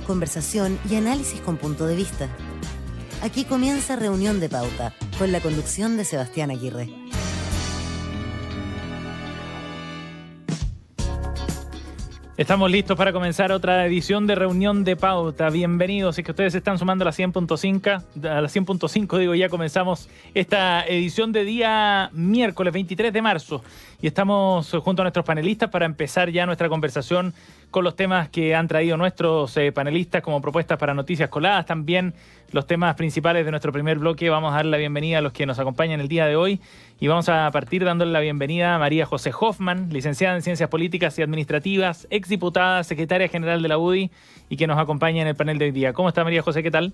Conversación y análisis con punto de vista. Aquí comienza Reunión de Pauta, con la conducción de Sebastián Aguirre. Estamos listos para comenzar otra edición de Reunión de Pauta. Bienvenidos, es que ustedes se están sumando a la 100.5, ya comenzamos esta edición de día miércoles 23 de marzo. Y estamos junto a nuestros panelistas para empezar ya nuestra conversación con los temas que han traído nuestros panelistas como propuestas para noticias coladas. También los temas principales de nuestro primer bloque. Vamos a dar la bienvenida a los que nos acompañan el día de hoy. Y vamos a partir dándole la bienvenida a María José Hoffman, licenciada en Ciencias Políticas y Administrativas, exdiputada, secretaria general de la UDI y que nos acompaña en el panel de hoy día. ¿Cómo está María José? ¿Qué tal?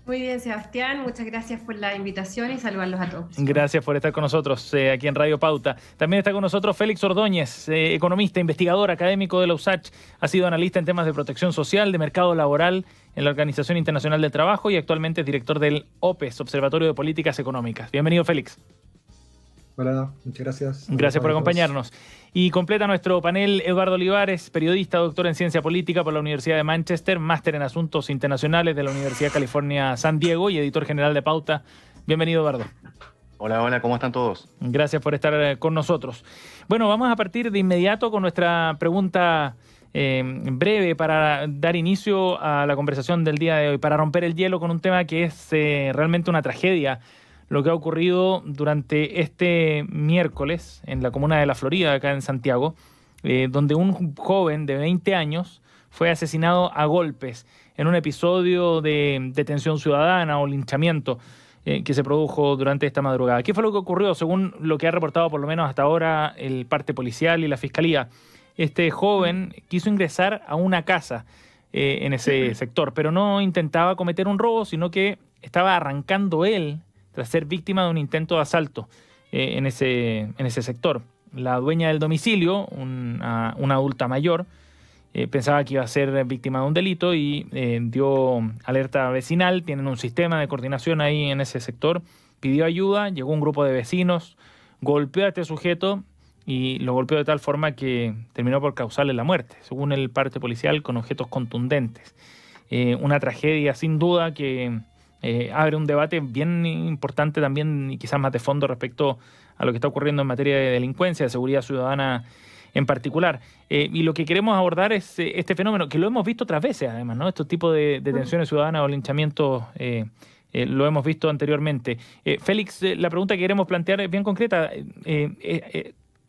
Muy bien, Sebastián. Muchas gracias por la invitación y saludarlos a todos. Gracias por estar con nosotros aquí en Radio Pauta. También está con nosotros Félix Ordóñez, economista, investigador, académico de la USACH. Ha sido analista en temas de protección social, de mercado laboral en la Organización Internacional del Trabajo y actualmente es director del OPES, Observatorio de Políticas Económicas. Bienvenido, Félix. Hola, muchas gracias. Gracias por acompañarnos. Y completa nuestro panel Eduardo Olivares, periodista, doctor en Ciencia Política por la Universidad de Manchester, máster en Asuntos Internacionales de la Universidad California San Diego y editor general de Pauta. Bienvenido, Eduardo. Hola, ¿cómo están todos? Gracias por estar con nosotros. Bueno, vamos a partir de inmediato con nuestra pregunta breve para dar inicio a la conversación del día de hoy, para romper el hielo con un tema que es realmente una tragedia. Lo que ha ocurrido durante este miércoles en la comuna de La Florida, acá en Santiago, donde un joven de 20 años fue asesinado a golpes en un episodio de detención ciudadana o linchamiento que se produjo durante esta madrugada. ¿Qué fue lo que ocurrió? Según lo que ha reportado por lo menos hasta ahora el parte policial y la fiscalía, este joven quiso ingresar a una casa en ese sector, pero no intentaba cometer un robo, sino que estaba arrancando él tras ser víctima de un intento de asalto en ese sector. La dueña del domicilio, una adulta mayor, pensaba que iba a ser víctima de un delito y dio alerta vecinal. Tienen un sistema de coordinación ahí en ese sector. Pidió ayuda, llegó un grupo de vecinos, golpeó a este sujeto y lo golpeó de tal forma que terminó por causarle la muerte, según el parte policial, con objetos contundentes. Una tragedia sin duda que abre un debate bien importante también y quizás más de fondo respecto a lo que está ocurriendo en materia de delincuencia, de seguridad ciudadana en particular. Y lo que queremos abordar es este fenómeno, que lo hemos visto otras veces además, ¿no? Estos tipos de detenciones ciudadanas o linchamientos lo hemos visto anteriormente. Félix, la pregunta que queremos plantear es bien concreta.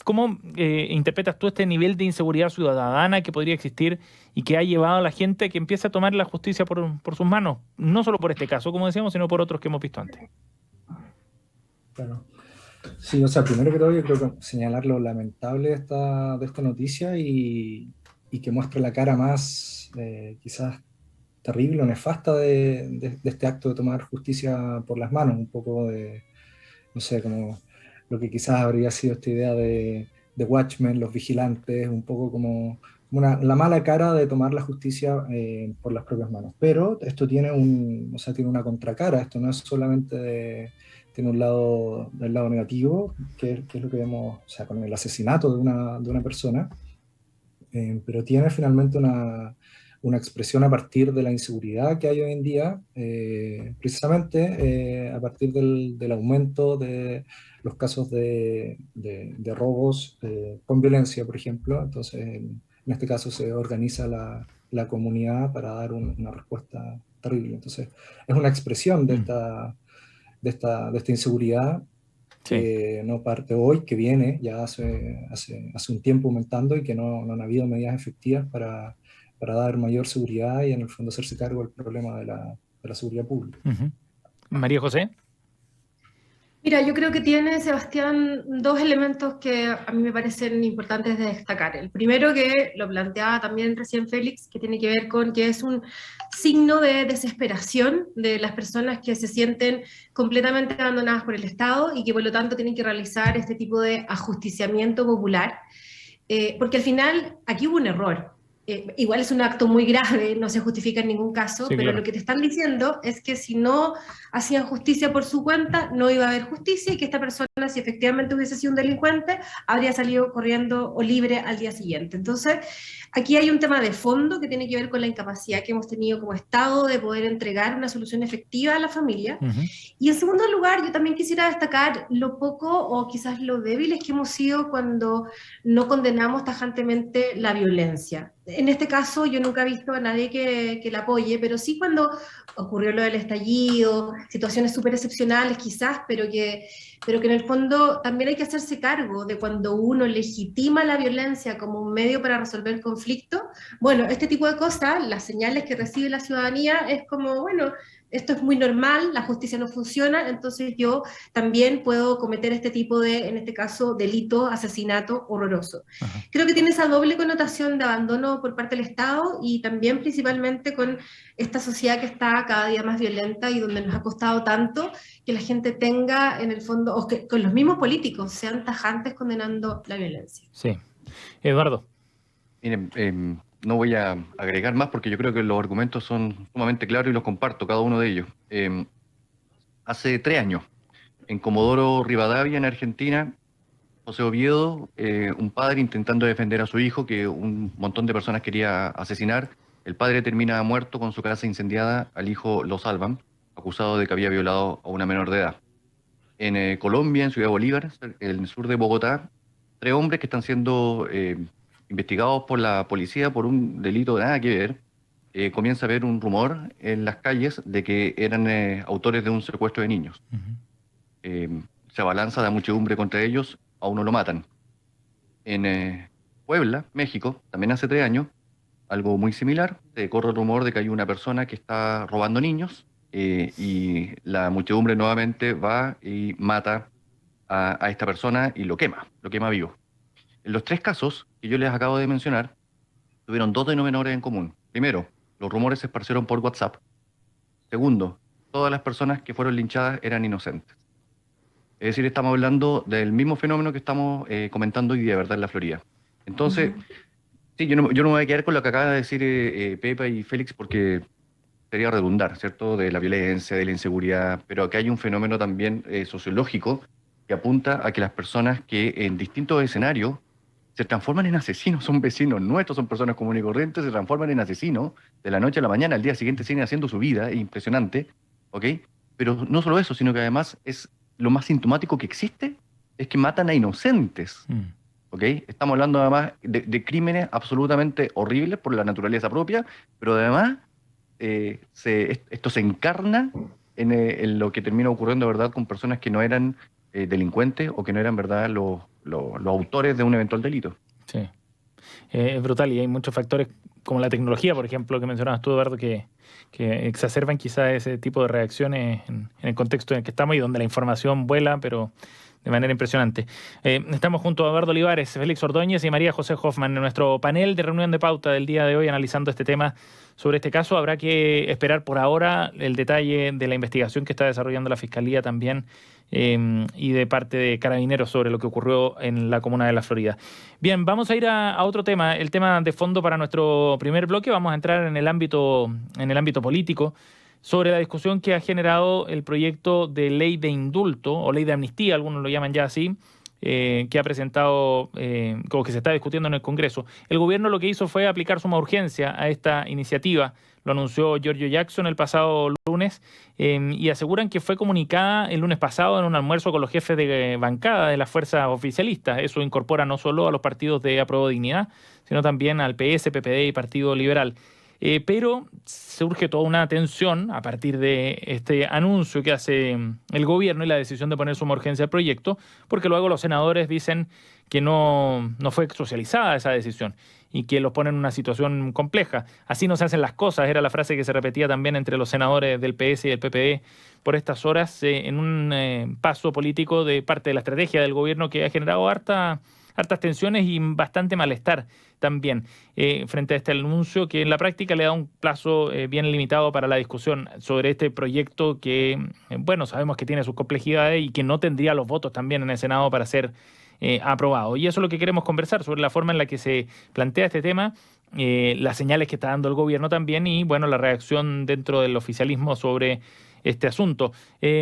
¿Cómo interpretas tú este nivel de inseguridad ciudadana que podría existir y que ha llevado a la gente que empiece a tomar la justicia por sus manos? No solo por este caso, como decíamos, sino por otros que hemos visto antes. Claro. Sí, o sea, primero que todo yo creo que señalar lo lamentable de esta noticia y que muestra la cara más quizás terrible o nefasta de este acto de tomar justicia por las manos, un poco de, no sé, como lo que quizás habría sido esta idea de Watchmen, los vigilantes, un poco como la mala cara de tomar la justicia por las propias manos. Pero esto tiene tiene una contracara, esto no es solamente tiene un lado negativo, que es lo que vemos, o sea, con el asesinato de una persona, pero tiene finalmente una expresión a partir de la inseguridad que hay hoy en día, precisamente a partir del aumento de los casos de robos con violencia, por ejemplo. Entonces, en este caso se organiza la comunidad para dar una respuesta terrible. Entonces, es una expresión de esta inseguridad que no parte hoy, que viene ya hace un tiempo aumentando y que no han habido medidas efectivas para dar mayor seguridad y en el fondo hacerse cargo del problema de la seguridad pública. Uh-huh. María José. Mira, yo creo que tiene, Sebastián, dos elementos que a mí me parecen importantes de destacar. El primero, que lo planteaba también recién Félix, que tiene que ver con que es un signo de desesperación de las personas que se sienten completamente abandonadas por el Estado y que por lo tanto tienen que realizar este tipo de ajusticiamiento popular, porque al final aquí hubo un error. igual es un acto muy grave, no se justifica en ningún caso, Sí, pero claro. lo que te están diciendo es que si no hacían justicia por su cuenta, no iba a haber justicia y que esta persona, si efectivamente hubiese sido un delincuente, habría salido corriendo o libre al día siguiente. Entonces, aquí hay un tema de fondo que tiene que ver con la incapacidad que hemos tenido como Estado de poder entregar una solución efectiva a la familia. Ujú. Y en segundo lugar, yo también quisiera destacar lo poco o quizás lo débiles que hemos sido cuando no condenamos tajantemente la violencia. En este caso, yo nunca he visto a nadie que la apoye, pero sí cuando ocurrió lo del estallido, situaciones súper excepcionales quizás, pero que en el fondo también hay que hacerse cargo de cuando uno legitima la violencia como un medio para resolver el conflicto. Bueno, este tipo de cosas, las señales que recibe la ciudadanía es como, bueno, esto es muy normal, la justicia no funciona, entonces yo también puedo cometer este tipo de, en este caso, delito, asesinato horroroso. Ajá. Creo que tiene esa doble connotación de abandono por parte del Estado y también principalmente con esta sociedad que está cada día más violenta y donde nos ha costado tanto que la gente tenga en el fondo, o que con los mismos políticos sean tajantes condenando la violencia. Sí. Eduardo. Miren, no voy a agregar más porque yo creo que los argumentos son sumamente claros y los comparto, cada uno de ellos. Hace 3 años, en Comodoro Rivadavia, en Argentina, José Oviedo, un padre intentando defender a su hijo, que un montón de personas quería asesinar. El padre termina muerto con su casa incendiada, al hijo lo salvan, acusado de que había violado a una menor de edad. En Colombia, en Ciudad Bolívar, en el sur de Bogotá, 3 hombres que están siendo investigados por la policía por un delito de nada que ver. Comienza a haber un rumor en las calles de que eran autores de un secuestro de niños. Se abalanza la muchedumbre contra ellos, a uno lo matan. En Puebla, México, también hace 3 años, algo muy similar, se corre el rumor de que hay una persona que está robando niños y la muchedumbre nuevamente va y mata a esta persona y lo quema vivo. En los 3 casos que yo les acabo de mencionar, tuvieron 2 denominadores en común. Primero, los rumores se esparcieron por WhatsApp. Segundo, todas las personas que fueron linchadas eran inocentes. Es decir, estamos hablando del mismo fenómeno que estamos comentando hoy día, ¿verdad?, en la Florida. Entonces, sí, yo no me voy a quedar con lo que acaba de decir Pepa y Félix porque sería redundar, ¿cierto?, de la violencia, de la inseguridad, pero acá hay un fenómeno también sociológico que apunta a que las personas que en distintos escenarios se transforman en asesinos, son vecinos nuestros, son personas comunes y corrientes, se transforman en asesinos de la noche a la mañana, al día siguiente siguen haciendo su vida, es impresionante, ¿ok? Pero no solo eso, sino que además es lo más sintomático que existe, es que matan a inocentes, ¿ok? Estamos hablando además de crímenes absolutamente horribles por la naturaleza propia, pero además esto se encarna en lo que termina ocurriendo, ¿verdad?, con personas que no eran delincuentes o que no eran, ¿verdad?, los autores de un eventual delito. Sí. Es brutal y hay muchos factores como la tecnología, por ejemplo, que mencionabas tú, Eduardo, que exacerban quizás ese tipo de reacciones en el contexto en el que estamos y donde la información vuela, pero de manera impresionante. Estamos junto a Eduardo Olivares, Félix Ordóñez y María José Hoffman en nuestro panel de reunión de pauta del día de hoy analizando este tema. Sobre este caso habrá que esperar por ahora el detalle de la investigación que está desarrollando la Fiscalía también y de parte de Carabineros sobre lo que ocurrió en la comuna de La Florida. Bien, vamos a ir a otro tema, el tema de fondo para nuestro primer bloque. Vamos a entrar en el ámbito político sobre la discusión que ha generado el proyecto de ley de indulto o ley de amnistía, algunos lo llaman ya así, que ha presentado, o que se está discutiendo en el Congreso. El gobierno lo que hizo fue aplicar suma urgencia a esta iniciativa. Lo anunció Giorgio Jackson el pasado lunes y aseguran que fue comunicada el lunes pasado en un almuerzo con los jefes de bancada de las fuerzas oficialistas. Eso incorpora no solo a los partidos de Apruebo Dignidad, sino también al PS, PPD y Partido Liberal. Pero surge toda una tensión a partir de este anuncio que hace el gobierno y la decisión de poner suma urgencia al proyecto, porque luego los senadores dicen que no fue socializada esa decisión y que los pone en una situación compleja. Así no se hacen las cosas, era la frase que se repetía también entre los senadores del PS y del PPD por estas horas en un paso político de parte de la estrategia del gobierno que ha generado hartas tensiones y bastante malestar también frente a este anuncio que en la práctica le da un plazo bien limitado para la discusión sobre este proyecto que, bueno, sabemos que tiene sus complejidades y que no tendría los votos también en el Senado para ser aprobado. Y eso es lo que queremos conversar, sobre la forma en la que se plantea este tema las señales que está dando el gobierno también y, bueno, la reacción dentro del oficialismo sobre este asunto.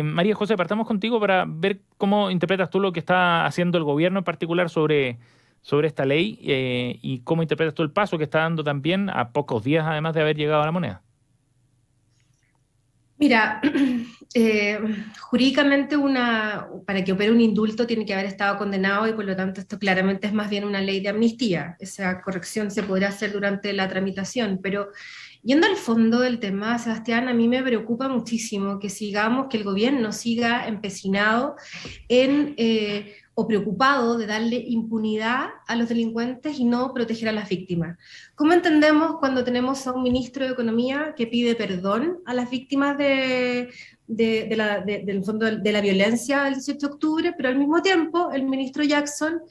María José, partamos contigo para ver cómo interpretas tú lo que está haciendo el gobierno en particular sobre esta ley y cómo interpretas tú el paso que está dando también a pocos días, además de haber llegado a la moneda. Mira, jurídicamente para que opere un indulto tiene que haber estado condenado y por lo tanto esto claramente es más bien una ley de amnistía. Esa corrección se podrá hacer durante la tramitación, pero yendo al fondo del tema, Sebastián, a mí me preocupa muchísimo que el gobierno siga empecinado o preocupado de darle impunidad a los delincuentes y no proteger a las víctimas. ¿Cómo entendemos cuando tenemos a un ministro de Economía que pide perdón a las víctimas del fondo de la violencia del 18 de octubre, pero al mismo tiempo el ministro Jackson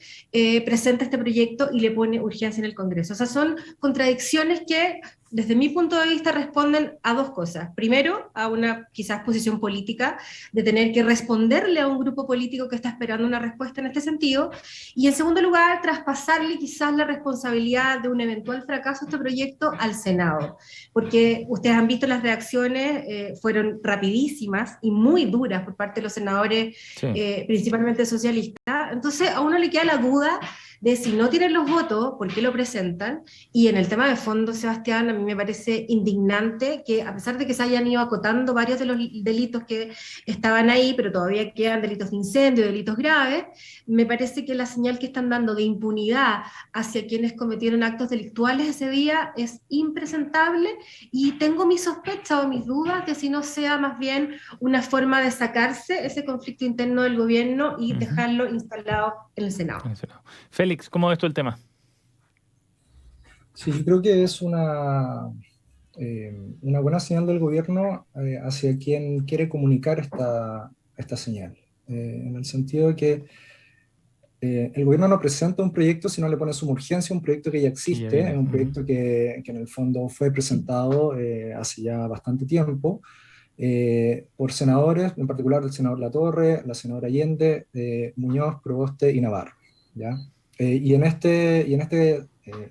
presenta este proyecto y le pone urgencia en el Congreso? O sea, son contradicciones que, desde mi punto de vista, responden a dos cosas. Primero, a una quizás posición política de tener que responderle a un grupo político que está esperando una respuesta en este sentido, y en segundo lugar, traspasarle quizás la responsabilidad de un eventual fracaso de este proyecto al Senado, porque ustedes han visto las reacciones, fueron rapidísimas y muy duras por parte de los senadores, Sí. Principalmente socialistas. Entonces a uno le queda la duda de si no tienen los votos, ¿por qué lo presentan? Y en el tema de fondo, Sebastián, a mí me parece indignante que, a pesar de que se hayan ido acotando varios de los delitos que estaban ahí, pero todavía quedan delitos de incendio, delitos graves, me parece que la señal que están dando de impunidad hacia quienes cometieron actos delictuales ese día es impresentable, y tengo mis sospechas o mis dudas de si no sea más bien una forma de sacarse ese conflicto interno del gobierno y dejarlo instalado en el Senado. Félix, ¿cómo ves tú el tema? Sí, yo creo que es una buena señal del gobierno hacia quien quiere comunicar esta señal, en el sentido de que el gobierno no presenta un proyecto si no le pone suma urgencia a un proyecto que ya existe, es un proyecto que en el fondo fue presentado hace ya bastante tiempo por senadores, en particular el senador Latorre, la senadora Allende, Muñoz, Proboste y Navarro, ¿ya?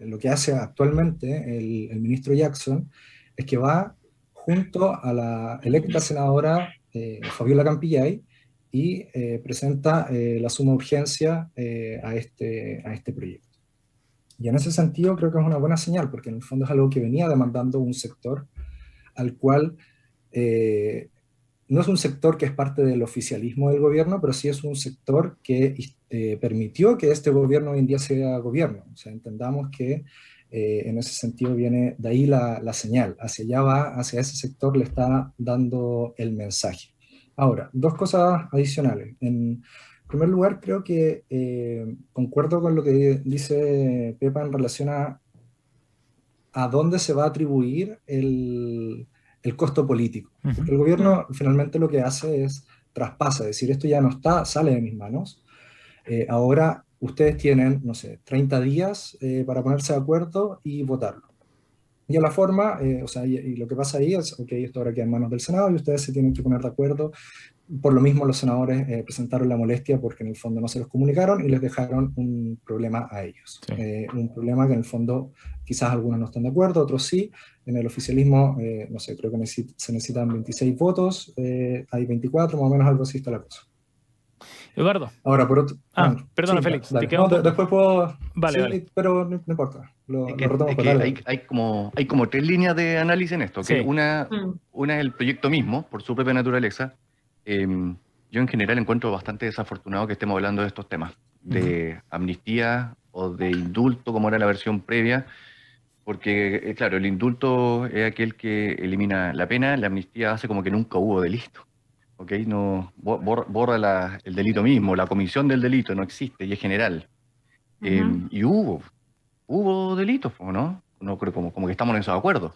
Lo que hace actualmente el ministro Jackson es que va junto a la electa senadora Fabiola Campillay y presenta la suma urgencia a este proyecto. Y en ese sentido creo que es una buena señal, porque en el fondo es algo que venía demandando un sector al cual no es un sector que es parte del oficialismo del gobierno, pero sí es un sector que permitió que este gobierno hoy en día sea gobierno. O sea, entendamos que en ese sentido viene de ahí la señal. Hacia allá va, hacia ese sector le está dando el mensaje. Ahora, dos cosas adicionales. En primer lugar, creo que concuerdo con lo que dice Pepa en relación a dónde se va a atribuir el costo político. Porque el gobierno finalmente lo que hace es traspasa, es decir, esto ya no está, sale de mis manos. Ahora ustedes tienen, no sé, 30 días para ponerse de acuerdo y votarlo. Y a la forma, y lo que pasa ahí es, ok, esto ahora queda en manos del Senado y ustedes se tienen que poner de acuerdo. Por lo mismo los senadores presentaron la molestia porque en el fondo no se los comunicaron y les dejaron un problema a ellos. Sí. Un problema que en el fondo quizás algunos no están de acuerdo, otros sí. En el oficialismo, no sé, creo que se necesitan 26 votos, hay 24, más o menos algo así está la cosa. Eduardo. Ahora, por otro... Perdona, sí, Félix. Dale. No, después puedo... Vale. Pero no importa. Hay como tres líneas de análisis en esto. Sí. Que una es el proyecto mismo, por su propia naturaleza. Yo en general encuentro bastante desafortunado que estemos hablando de estos temas, de amnistía o de indulto, como era la versión previa, porque, claro, el indulto es aquel que elimina la pena, la amnistía hace como que nunca hubo delito. ¿Okay? No, borra el delito mismo, la comisión del delito no existe y es general. Y hubo delitos, ¿no? No creo como que estamos en esos acuerdos.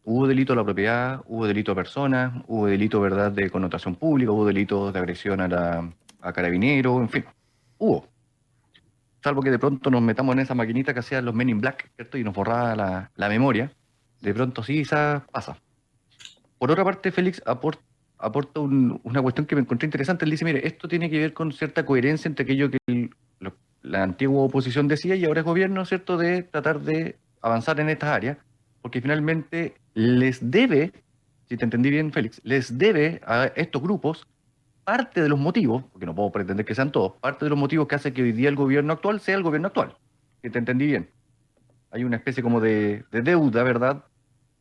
Hubo delito a la propiedad, hubo delito a personas, hubo delito, ¿verdad?, de connotación pública, hubo delito de agresión a carabineros, en fin, hubo. Salvo que de pronto nos metamos en esa maquinita que hacían los Men in Black, ¿cierto? Y nos borraba la memoria. De pronto sí, esa pasa. Por otra parte, Félix aporta una cuestión que me encontré interesante. Él dice, mire, esto tiene que ver con cierta coherencia entre aquello que la antigua oposición decía y ahora es gobierno, ¿cierto?, de tratar de avanzar en estas áreas, porque finalmente les debe, si te entendí bien, Félix, les debe a estos grupos parte de los motivos, porque no puedo pretender que sean todos, parte de los motivos que hace que hoy día el gobierno actual sea el gobierno actual. Si te entendí bien. Hay una especie como de deuda, ¿verdad?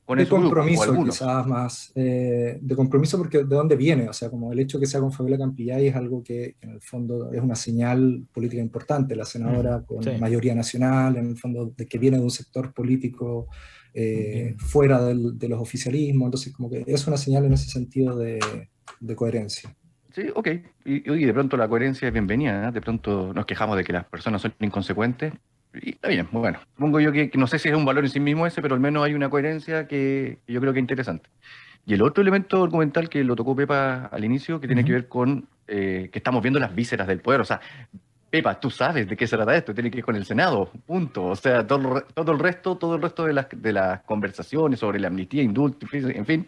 Con De esos grupos, o compromiso, algunos. quizás más, de compromiso porque de dónde viene, o sea, como el hecho que sea con Fabiola Campillay es algo que en el fondo es una señal política importante, la senadora con Sí. mayoría nacional, en el fondo de que viene de un sector político Bien. fuera de los oficialismos, entonces como que es una señal en ese sentido de coherencia. Sí, ok. Y de pronto la coherencia es bienvenida, ¿eh? De pronto nos quejamos de que las personas son inconsecuentes. Y está bien, bueno. Supongo yo que no sé si es un valor en sí mismo ese, pero al menos hay una coherencia que yo creo que es interesante. Y el otro elemento argumental que lo tocó Pepa al inicio, que tiene que ver con que estamos viendo las vísceras del poder. O sea, Pepa, tú sabes de qué se trata esto, tiene que ir con el Senado, punto. O sea, todo el resto de las conversaciones sobre la amnistía, indulto, en fin,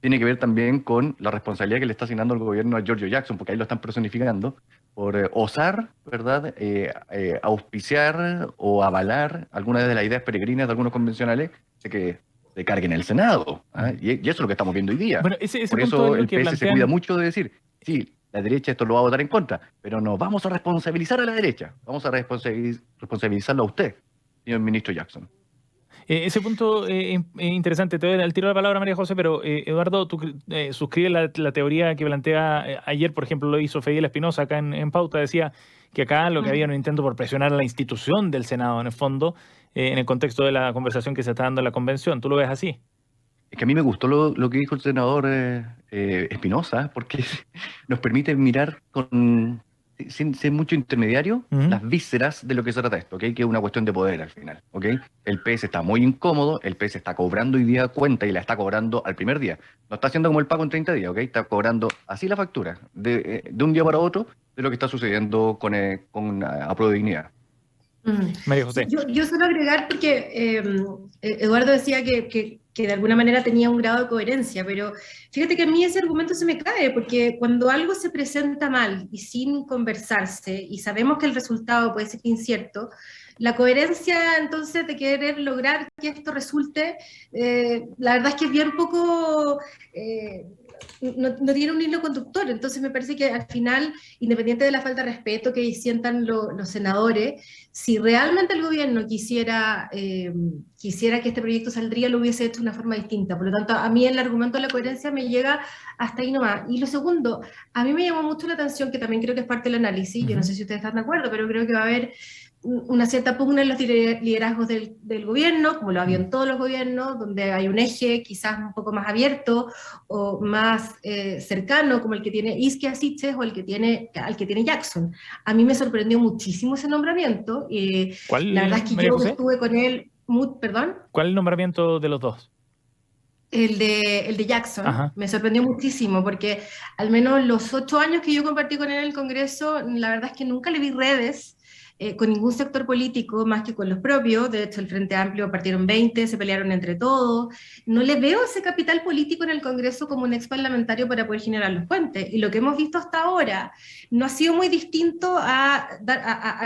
tiene que ver también con la responsabilidad que le está asignando el gobierno a Giorgio Jackson, porque ahí lo están personificando, por osar, ¿verdad?, auspiciar o avalar algunas de las ideas peregrinas de algunos convencionales de que se carguen el Senado. ¿Ah? Y eso es lo que estamos viendo hoy día. Bueno, ese Por punto es eso lo el que PS se cuida plantean. mucho de decir, sí, la derecha esto lo va a votar en contra, pero no vamos a responsabilizar a la derecha, vamos a responsabilizarlo a usted, señor ministro Jackson. Ese punto es interesante. Te doy al tiro la palabra, María José, pero Eduardo, tú suscribes la teoría que plantea ayer, por ejemplo, lo hizo Fidel Espinosa acá en Pauta, decía que acá lo que había era un intento por presionar a la institución del Senado, en el fondo, en el contexto de la conversación que se está dando en la convención. ¿Tú lo ves así? Es que a mí me gustó lo que dijo el senador Espinosa, porque nos permite mirar sin ser mucho intermediario Ujú. las vísceras de lo que se trata esto, ¿ok? Que es una cuestión de poder al final, ¿ok? El PS está muy incómodo, el PS está cobrando hoy día cuenta y la está cobrando al primer día. No está haciendo como el pago en 30 días, ¿ok? Está cobrando así la factura, de un día para otro, de lo que está sucediendo con Apruebo Dignidad. María Sí, José. yo suelo agregar porque Eduardo decía que de alguna manera tenía un grado de coherencia, pero fíjate que a mí ese argumento se me cae, porque cuando algo se presenta mal y sin conversarse, y sabemos que el resultado puede ser incierto, la coherencia entonces de querer lograr que esto resulte, la verdad es que es bien poco... no tiene un hilo conductor, entonces me parece que al final, independiente de la falta de respeto que sientan los senadores, si realmente el gobierno quisiera que este proyecto saldría, lo hubiese hecho de una forma distinta. Por lo tanto, a mí el argumento de la coherencia me llega hasta ahí nomás. Y lo segundo, a mí me llamó mucho la atención, que también creo que es parte del análisis, yo no sé si ustedes están de acuerdo, pero creo que va a haber una cierta pugna en los liderazgos del gobierno, como lo había en todos los gobiernos, donde hay un eje quizás un poco más abierto o más cercano, como el que tiene Isquia Siches o al que tiene Jackson. A mí me sorprendió muchísimo ese nombramiento. La verdad ¿Cuál, es que María yo José? estuve con él, perdón, ¿Cuál el nombramiento de los dos? el de Jackson, Ajá. me sorprendió muchísimo porque al menos los 8 años que yo compartí con él en el Congreso, la verdad es que nunca le vi redes con ningún sector político más que con los propios. De hecho, el Frente Amplio partieron 20, se pelearon entre todos. No le veo ese capital político en el Congreso como un ex parlamentario para poder generar los puentes. Y lo que hemos visto hasta ahora no ha sido muy distinto a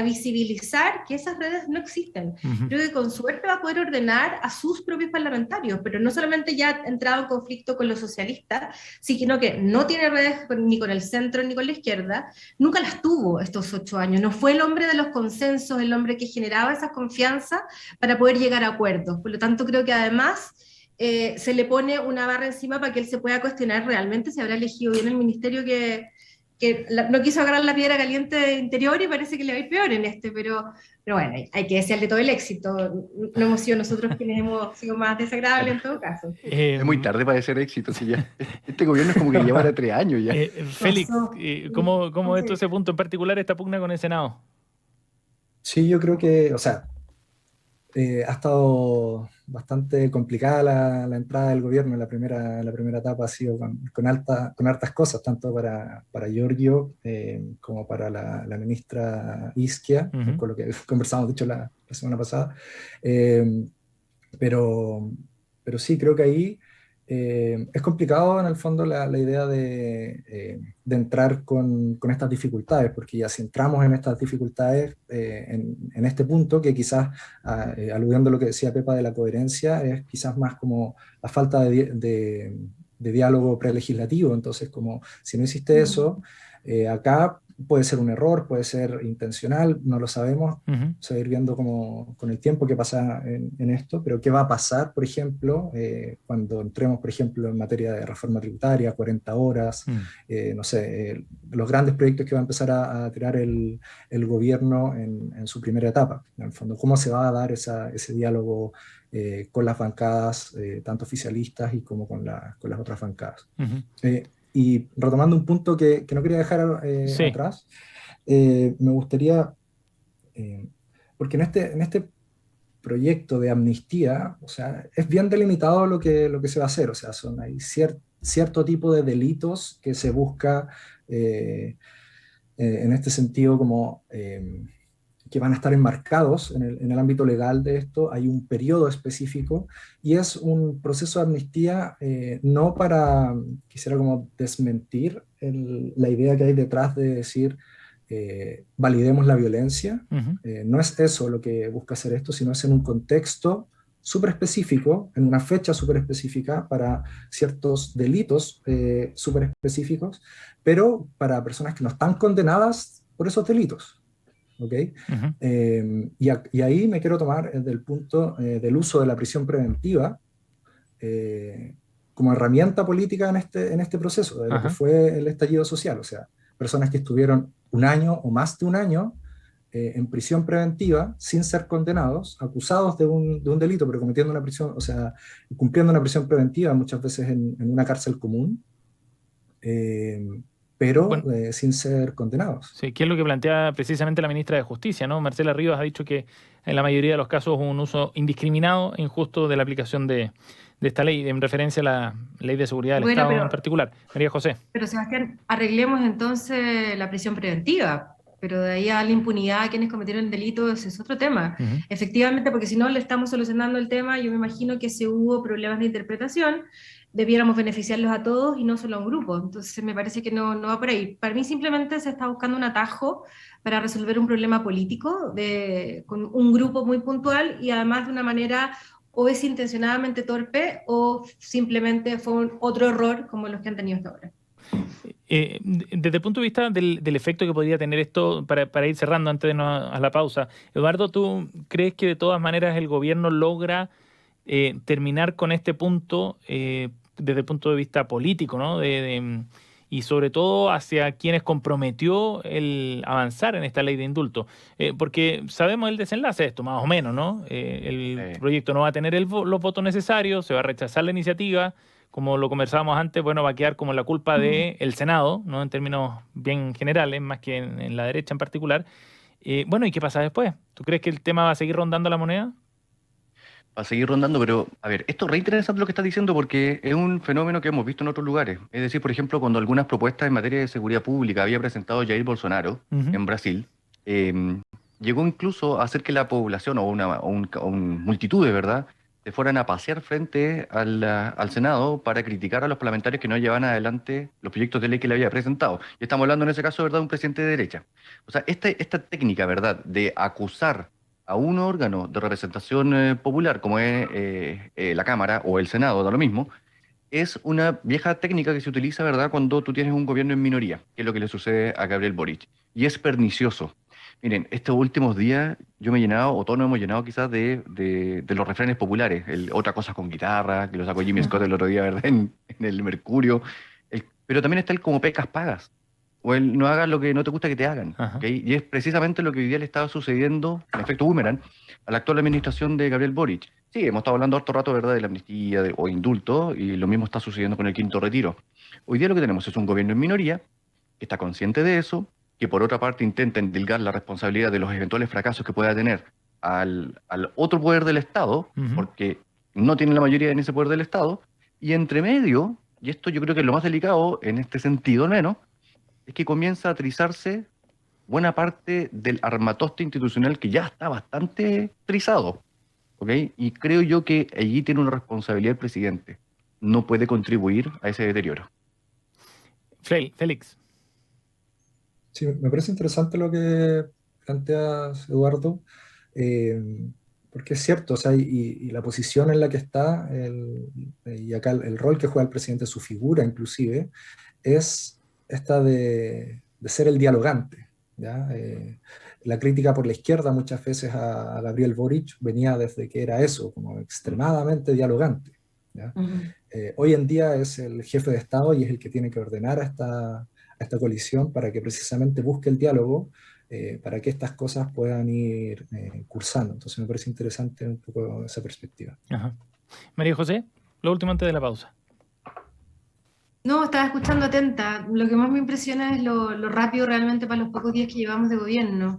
visibilizar que esas redes no existen. Creo que con suerte va a poder ordenar a sus propios parlamentarios, pero no solamente ya ha entrado en conflicto con los socialistas, sino que no tiene redes ni con el centro ni con la izquierda, nunca las tuvo estos 8 años, no fue el hombre de los consensos, el hombre que generaba esa confianza para poder llegar a acuerdos. Por lo tanto, creo que además se le pone una barra encima para que él se pueda cuestionar realmente si habrá elegido bien el ministerio no quiso agarrar la piedra caliente de interior y parece que le va a ir peor en este, pero bueno, hay que desearle todo el éxito. No hemos sido nosotros quienes hemos sido más desagradables en todo caso. Es muy tarde para ser éxito, si ya. Este gobierno es como que lleva 3 años ya. Félix, ¿cómo ves tú Sí. ese punto en particular, esta pugna con el Senado? Sí, yo creo que, o sea, ha estado bastante complicada la entrada del gobierno en la primera etapa, ha sido con hartas cosas, tanto para Giorgio como para la ministra Isquia, Ujú. con lo que conversamos, de hecho, la semana pasada. Eh, pero, pero sí, creo que ahí Es complicado en el fondo la idea de entrar con estas dificultades, porque ya si entramos en estas dificultades, en este punto, que quizás, aludiendo a lo que decía Pepa de la coherencia, es quizás más como la falta de diálogo prelegislativo. Entonces, como si no existe eso, acá puede ser un error, puede ser intencional, no lo sabemos. Se va a ir viendo como con el tiempo qué pasa en esto, pero qué va a pasar, por ejemplo, cuando entremos, por ejemplo, en materia de reforma tributaria, 40 horas, no sé, los grandes proyectos que va a empezar a tirar el gobierno en su primera etapa. En el fondo, cómo se va a dar ese diálogo con las bancadas, tanto oficialistas y como con las otras bancadas. Y retomando un punto que no quería dejar Sí. atrás, me gustaría, porque en este proyecto de amnistía, o sea, es bien delimitado lo que se va a hacer, o sea, hay cierto tipo de delitos que se busca en este sentido como que van a estar enmarcados en el ámbito legal de esto. Hay un periodo específico y es un proceso de amnistía no para, quisiera como desmentir la idea que hay detrás de decir validemos la violencia. No es eso lo que busca hacer esto, sino es en un contexto súper específico, en una fecha súper específica para ciertos delitos súper específicos, pero para personas que no están condenadas por esos delitos. ¿Okay? Y ahí me quiero tomar del punto del uso de la prisión preventiva como herramienta política en este proceso, de lo que fue el estallido social. O sea, personas que estuvieron un año o más de un año en prisión preventiva sin ser condenados, acusados de un delito, pero cometiendo una prisión, o sea, cumpliendo una prisión preventiva muchas veces en una cárcel común. Pero bueno, sin ser condenados. Sí, que es lo que plantea precisamente la ministra de Justicia, ¿no? Marcela Rivas ha dicho que en la mayoría de los casos hubo un uso indiscriminado e injusto de la aplicación de esta ley, en referencia a la Ley de Seguridad del Estado en particular. María José. Pero Sebastián, arreglemos entonces la prisión preventiva, pero de ahí a la impunidad a quienes cometieron delitos es otro tema. Efectivamente, porque si no le estamos solucionando el tema, yo me imagino que si hubo problemas de interpretación, debiéramos beneficiarlos a todos y no solo a un grupo. Entonces me parece que no va por ahí. Para mí simplemente se está buscando un atajo para resolver un problema político con un grupo muy puntual y además de una manera o es intencionadamente torpe o simplemente fue otro error como los que han tenido hasta ahora. Desde el punto de vista del efecto que podría tener esto, para ir cerrando antes de irnos a la pausa, Eduardo, ¿tú crees que de todas maneras el gobierno logra terminar con este punto desde el punto de vista político, ¿no? Y sobre todo hacia quienes comprometió el avanzar en esta ley de indulto? Porque sabemos el desenlace de esto, más o menos, ¿no? El proyecto no va a tener los votos necesarios, se va a rechazar la iniciativa. Como lo conversábamos antes, bueno, va a quedar como la culpa del Senado, ¿no? En términos bien generales, más que en la derecha en particular. Bueno, ¿y qué pasa después? ¿Tú crees que el tema va a seguir rondando la moneda? Va a seguir rondando, pero a ver, esto es re interesante lo que estás diciendo porque es un fenómeno que hemos visto en otros lugares. Es decir, por ejemplo, cuando algunas propuestas en materia de seguridad pública había presentado Jair Bolsonaro en Brasil, llegó incluso a hacer que la población o una multitud, de verdad, se fueran a pasear frente al Senado para criticar a los parlamentarios que no llevaban adelante los proyectos de ley que le había presentado. Y estamos hablando en ese caso, ¿verdad?, de un presidente de derecha. O sea, esta técnica, ¿verdad?, de acusar a un órgano de representación popular, como es la Cámara o el Senado, da lo mismo, es una vieja técnica que se utiliza, ¿verdad?, cuando tú tienes un gobierno en minoría, que es lo que le sucede a Gabriel Boric. Y es pernicioso. Miren, estos últimos días yo me he llenado, o todos nos hemos llenado quizás de los refranes populares. Otra cosa con guitarra, que lo sacó Jimmy Scott el otro día, ¿verdad?, en el Mercurio. Pero también está el como pecas pagas. O el no hagas lo que no te gusta que te hagan. ¿Okay? Y es precisamente lo que hoy día le estaba sucediendo, en efecto boomerang, a la actual administración de Gabriel Boric. Sí, hemos estado hablando harto rato, ¿verdad?, de la amnistía o indulto, y lo mismo está sucediendo con el quinto retiro. Hoy día lo que tenemos es un gobierno en minoría, que está consciente de eso, que por otra parte intenta endilgar la responsabilidad de los eventuales fracasos que pueda tener al otro poder del Estado, porque no tiene la mayoría en ese poder del Estado, y entre medio, y esto yo creo que es lo más delicado en este sentido al menos, es que comienza a trizarse buena parte del armatoste institucional que ya está bastante trizado, ¿ok? Y creo yo que allí tiene una responsabilidad el presidente. no puede contribuir a ese deterioro. Félix. Sí, me parece interesante lo que planteas, Eduardo, porque es cierto, o sea, y la posición en la que está, y acá el rol que juega el presidente, su figura inclusive, es esta de ser el dialogante, ¿ya? La crítica por la izquierda muchas veces a Gabriel Boric venía desde que era eso, como extremadamente dialogante, ¿ya? Hoy en día es el jefe de Estado y es el que tiene que ordenar a esta coalición para que precisamente busque el diálogo, para que estas cosas puedan ir cursando. Entonces me parece interesante un poco esa perspectiva. Ajá. María José, lo último antes de la pausa. No, estaba escuchando atenta. Lo que más me impresiona es lo rápido realmente para los pocos días que llevamos de gobierno.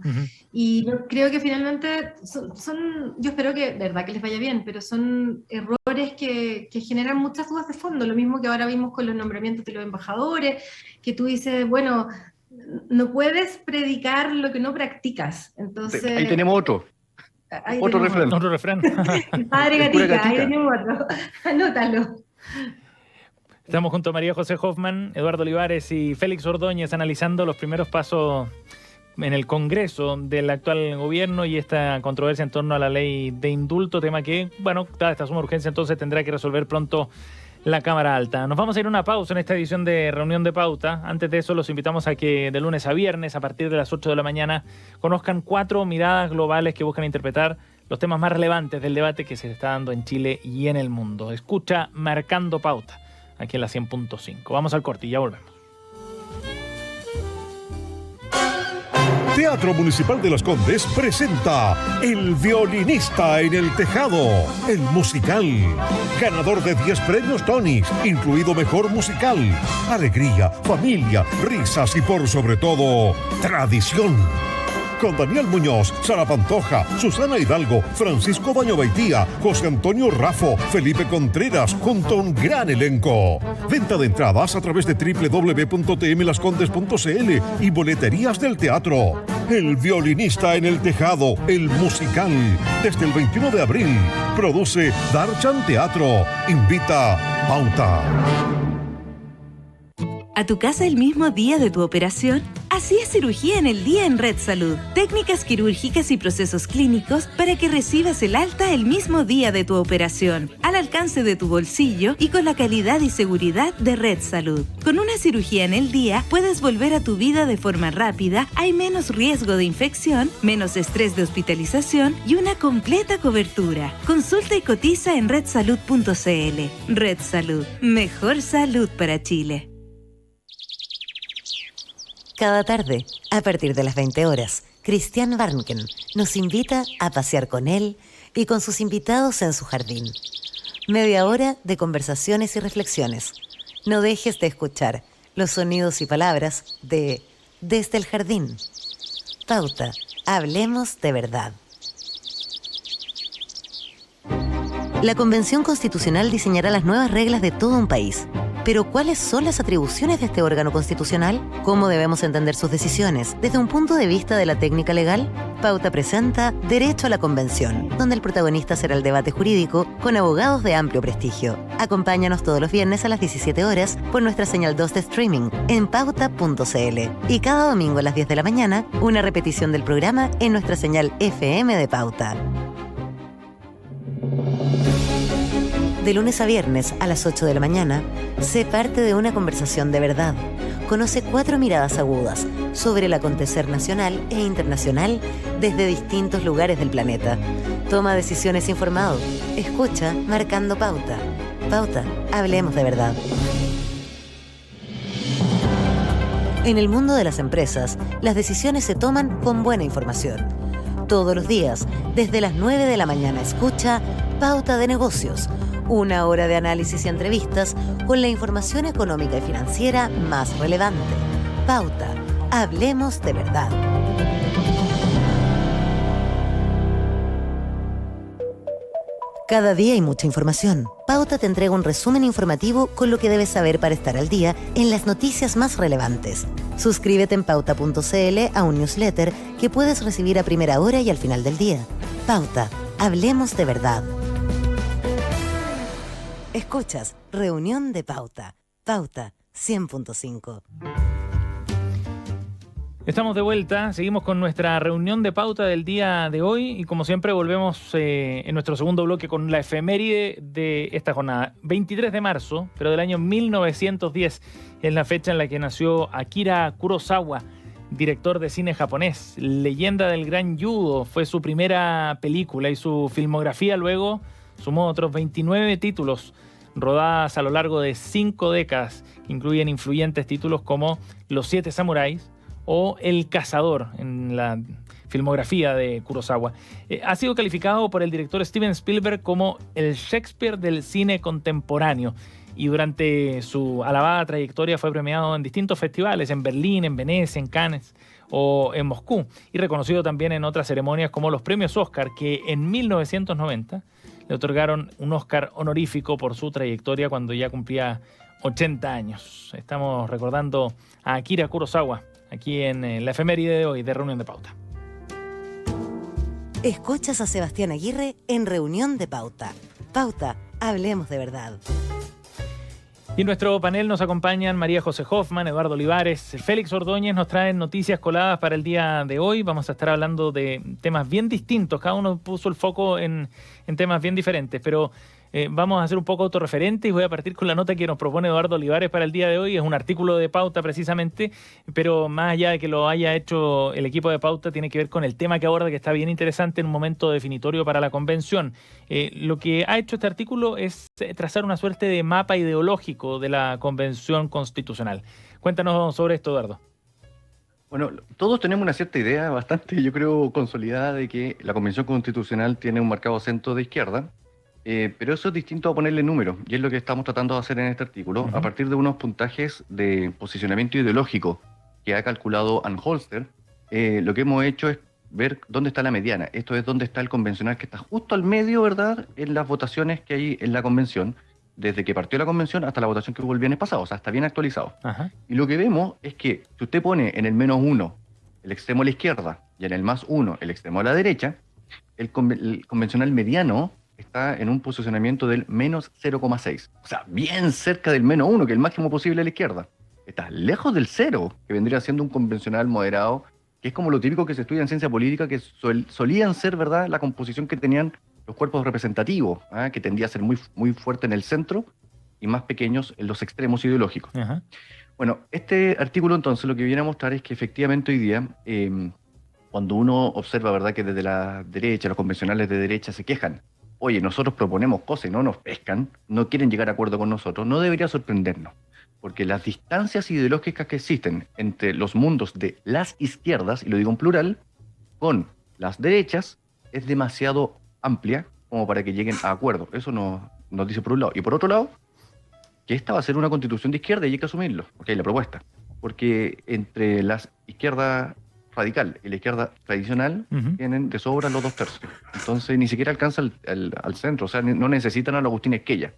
Y yo creo que finalmente yo espero que, de verdad, que les vaya bien, pero son errores que generan muchas dudas de fondo. Lo mismo que ahora vimos con los nombramientos de los embajadores, que tú dices, bueno, no puedes predicar lo que no practicas. Entonces, ahí tenemos otro. Otro refrán. Padre Gatica, ahí tenemos otro. Anótalo. Estamos junto a María José Hoffman, Eduardo Olivares y Félix Ordóñez analizando los primeros pasos en el Congreso del actual gobierno y esta controversia en torno a la ley de indulto, tema que, bueno, dada esta suma de urgencia, entonces tendrá que resolver pronto la Cámara Alta. Nos vamos a ir a una pausa en esta edición de Reunión de Pauta. Antes de eso, los invitamos a que de lunes a viernes, a partir de las 8 de la mañana, conozcan 4 miradas globales que buscan interpretar los temas más relevantes del debate que se está dando en Chile y en el mundo. Escucha Marcando Pauta, aquí en la 100.5. Vamos al corte y ya volvemos. Teatro Municipal de Las Condes presenta El Violinista en el Tejado, el musical. Ganador de 10 premios Tonys, incluido Mejor Musical. Alegría, familia, risas y por sobre todo, tradición. Con Daniel Muñoz, Sara Pantoja, Susana Hidalgo, Francisco Baño Baitía, José Antonio Raffo, Felipe Contreras, junto a un gran elenco. Venta de entradas a través de www.tmlascondes.cl y boleterías del teatro. El Violinista en el Tejado, el musical. Desde el 21 de abril. Produce Darchan Teatro. Invita Pauta. ¿A tu casa el mismo día de tu operación? Así es cirugía en el día en Red Salud. Técnicas quirúrgicas y procesos clínicos para que recibas el alta el mismo día de tu operación, al alcance de tu bolsillo y con la calidad y seguridad de Red Salud. Con una cirugía en el día puedes volver a tu vida de forma rápida, hay menos riesgo de infección, menos estrés de hospitalización y una completa cobertura. Consulta y cotiza en redsalud.cl. Red Salud. Mejor salud para Chile. Cada tarde, a partir de las 20 horas, Christian Barnken nos invita a pasear con él y con sus invitados en su jardín. Media hora de conversaciones y reflexiones. No dejes de escuchar los sonidos y palabras de Desde el Jardín. Pauta, hablemos de verdad. La Convención Constitucional diseñará las nuevas reglas de todo un país. Pero ¿cuáles son las atribuciones de este órgano constitucional? ¿Cómo debemos entender sus decisiones? Desde un punto de vista de la técnica legal, Pauta presenta Derecho a la Convención, donde el protagonista será el debate jurídico con abogados de amplio prestigio. Acompáñanos todos los viernes a las 17 horas por nuestra señal 2 de streaming en pauta.cl. Y cada domingo a las 10 de la mañana, una repetición del programa en nuestra señal FM de Pauta. De lunes a viernes a las 8 de la mañana, sé parte de una conversación de verdad. Conoce 4 miradas agudas sobre el acontecer nacional e internacional desde distintos lugares del planeta. Toma decisiones informado. Escucha Marcando Pauta. Pauta, hablemos de verdad. En el mundo de las empresas, las decisiones se toman con buena información. Todos los días, desde las 9 de la mañana, escucha Pauta de Negocios. Una hora de análisis y entrevistas con la información económica y financiera más relevante. Pauta, hablemos de verdad. Cada día hay mucha información. Pauta te entrega un resumen informativo con lo que debes saber para estar al día en las noticias más relevantes. Suscríbete en pauta.cl a un newsletter que puedes recibir a primera hora y al final del día. Pauta, hablemos de verdad. Escuchas Reunión de Pauta. Pauta 100.5. Estamos de vuelta, seguimos con nuestra reunión de pauta del día de hoy y como siempre volvemos en nuestro segundo bloque con la efeméride de esta jornada. 23 de marzo, pero del año 1910, es la fecha en la que nació Akira Kurosawa, director de cine japonés. Leyenda del Gran Judo fue su primera película y su filmografía luego sumó otros 29 títulos rodadas a lo largo de 5 décadas, que incluyen influyentes títulos como Los Siete Samuráis o El Cazador en la filmografía de Kurosawa. Ha sido calificado por el director Steven Spielberg como el Shakespeare del cine contemporáneo y durante su alabada trayectoria fue premiado en distintos festivales, en Berlín, en Venecia, en Cannes o en Moscú, y reconocido también en otras ceremonias como los premios Oscar, que en 1990 le otorgaron un Oscar honorífico por su trayectoria cuando ya cumplía 80 años. Estamos recordando a Akira Kurosawa aquí en la efeméride de hoy de Reunión de Pauta. Escuchas a Sebastián Aguirre en Reunión de Pauta. Pauta, hablemos de verdad. Y en nuestro panel nos acompañan María José Hoffman, Eduardo Olivares, Félix Ordóñez. Nos traen noticias coladas para el día de hoy. Vamos a estar hablando de temas bien distintos. Cada uno puso el foco en temas bien diferentes, pero vamos a ser un poco autorreferentes y voy a partir con la nota que nos propone Eduardo Olivares para el día de hoy. Es un artículo de Pauta precisamente, pero más allá de que lo haya hecho el equipo de Pauta, tiene que ver con el tema que aborda, que está bien interesante en un momento definitorio para la convención. Lo que ha hecho este artículo es trazar una suerte de mapa ideológico de la Convención Constitucional. Cuéntanos sobre esto, Eduardo. Bueno, todos tenemos una cierta idea bastante, yo creo, consolidada de que la Convención Constitucional tiene un marcado centro de izquierda. Pero eso es distinto a ponerle número, y es lo que estamos tratando de hacer en este artículo, a partir de unos puntajes de posicionamiento ideológico que ha calculado Ann Holster. Lo que hemos hecho es ver dónde está la mediana, esto es dónde está el convencional, que está justo al medio, ¿verdad?, en las votaciones que hay en la convención, desde que partió la convención hasta la votación que hubo el viernes pasado, o sea, está bien actualizado. Ajá. Y lo que vemos es que si usted pone en el -1 el extremo a la izquierda y en el +1 el extremo a la derecha, el convencional mediano está en un posicionamiento del -0,6. O sea, bien cerca del -1, que es el máximo posible a la izquierda. Está lejos del 0, que vendría siendo un convencional moderado, que es como lo típico que se estudia en ciencia política, que solían ser, ¿verdad?, la composición que tenían los cuerpos representativos, que tendía a ser muy, muy fuerte en el centro y más pequeños en los extremos ideológicos. Ajá. Bueno, este artículo entonces lo que viene a mostrar es que efectivamente hoy día, cuando uno observa, ¿verdad?, que desde la derecha, los convencionales de derecha se quejan, oye, nosotros proponemos cosas y no nos pescan, no quieren llegar a acuerdo con nosotros, no debería sorprendernos, porque las distancias ideológicas que existen entre los mundos de las izquierdas, y lo digo en plural, con las derechas, es demasiado amplia como para que lleguen a acuerdo. Eso nos dice por un lado. Y por otro lado, que esta va a ser una constitución de izquierda y hay que asumirlo, porque hay la propuesta. Porque entre las izquierdas radical y la izquierda tradicional tienen de sobra los 2/3. Entonces ni siquiera alcanza al centro, o sea, no necesitan a la Agustín Esquella,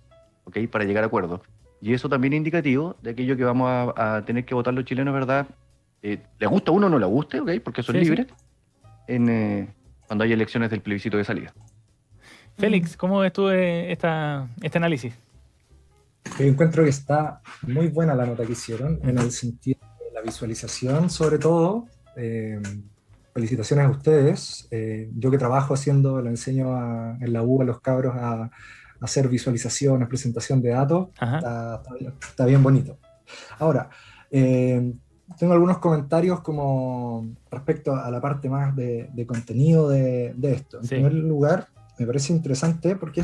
¿okay?, para llegar a acuerdo. Y eso también es indicativo de aquello que vamos a tener que votar los chilenos, ¿verdad? ¿Le gusta a uno o no le guste? ¿Okay? Porque eso es libre. Sí. Cuando hay elecciones del plebiscito de salida. Félix, ¿cómo ves tú este análisis? Yo encuentro que está muy buena la nota que hicieron, en el sentido de la visualización, sobre todo. Felicitaciones a ustedes. Yo que trabajo le enseño en la U a los cabros a hacer visualizaciones, presentación de datos. Está bien bonito. Ahora, tengo algunos comentarios como respecto a la parte más de contenido de esto. En primer lugar, me parece interesante porque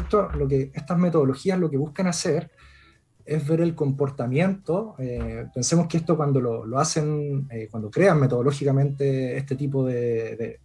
estas metodologías lo que buscan hacer es ver el comportamiento. Pensemos que esto cuando lo hacen, cuando crean metodológicamente este tipo de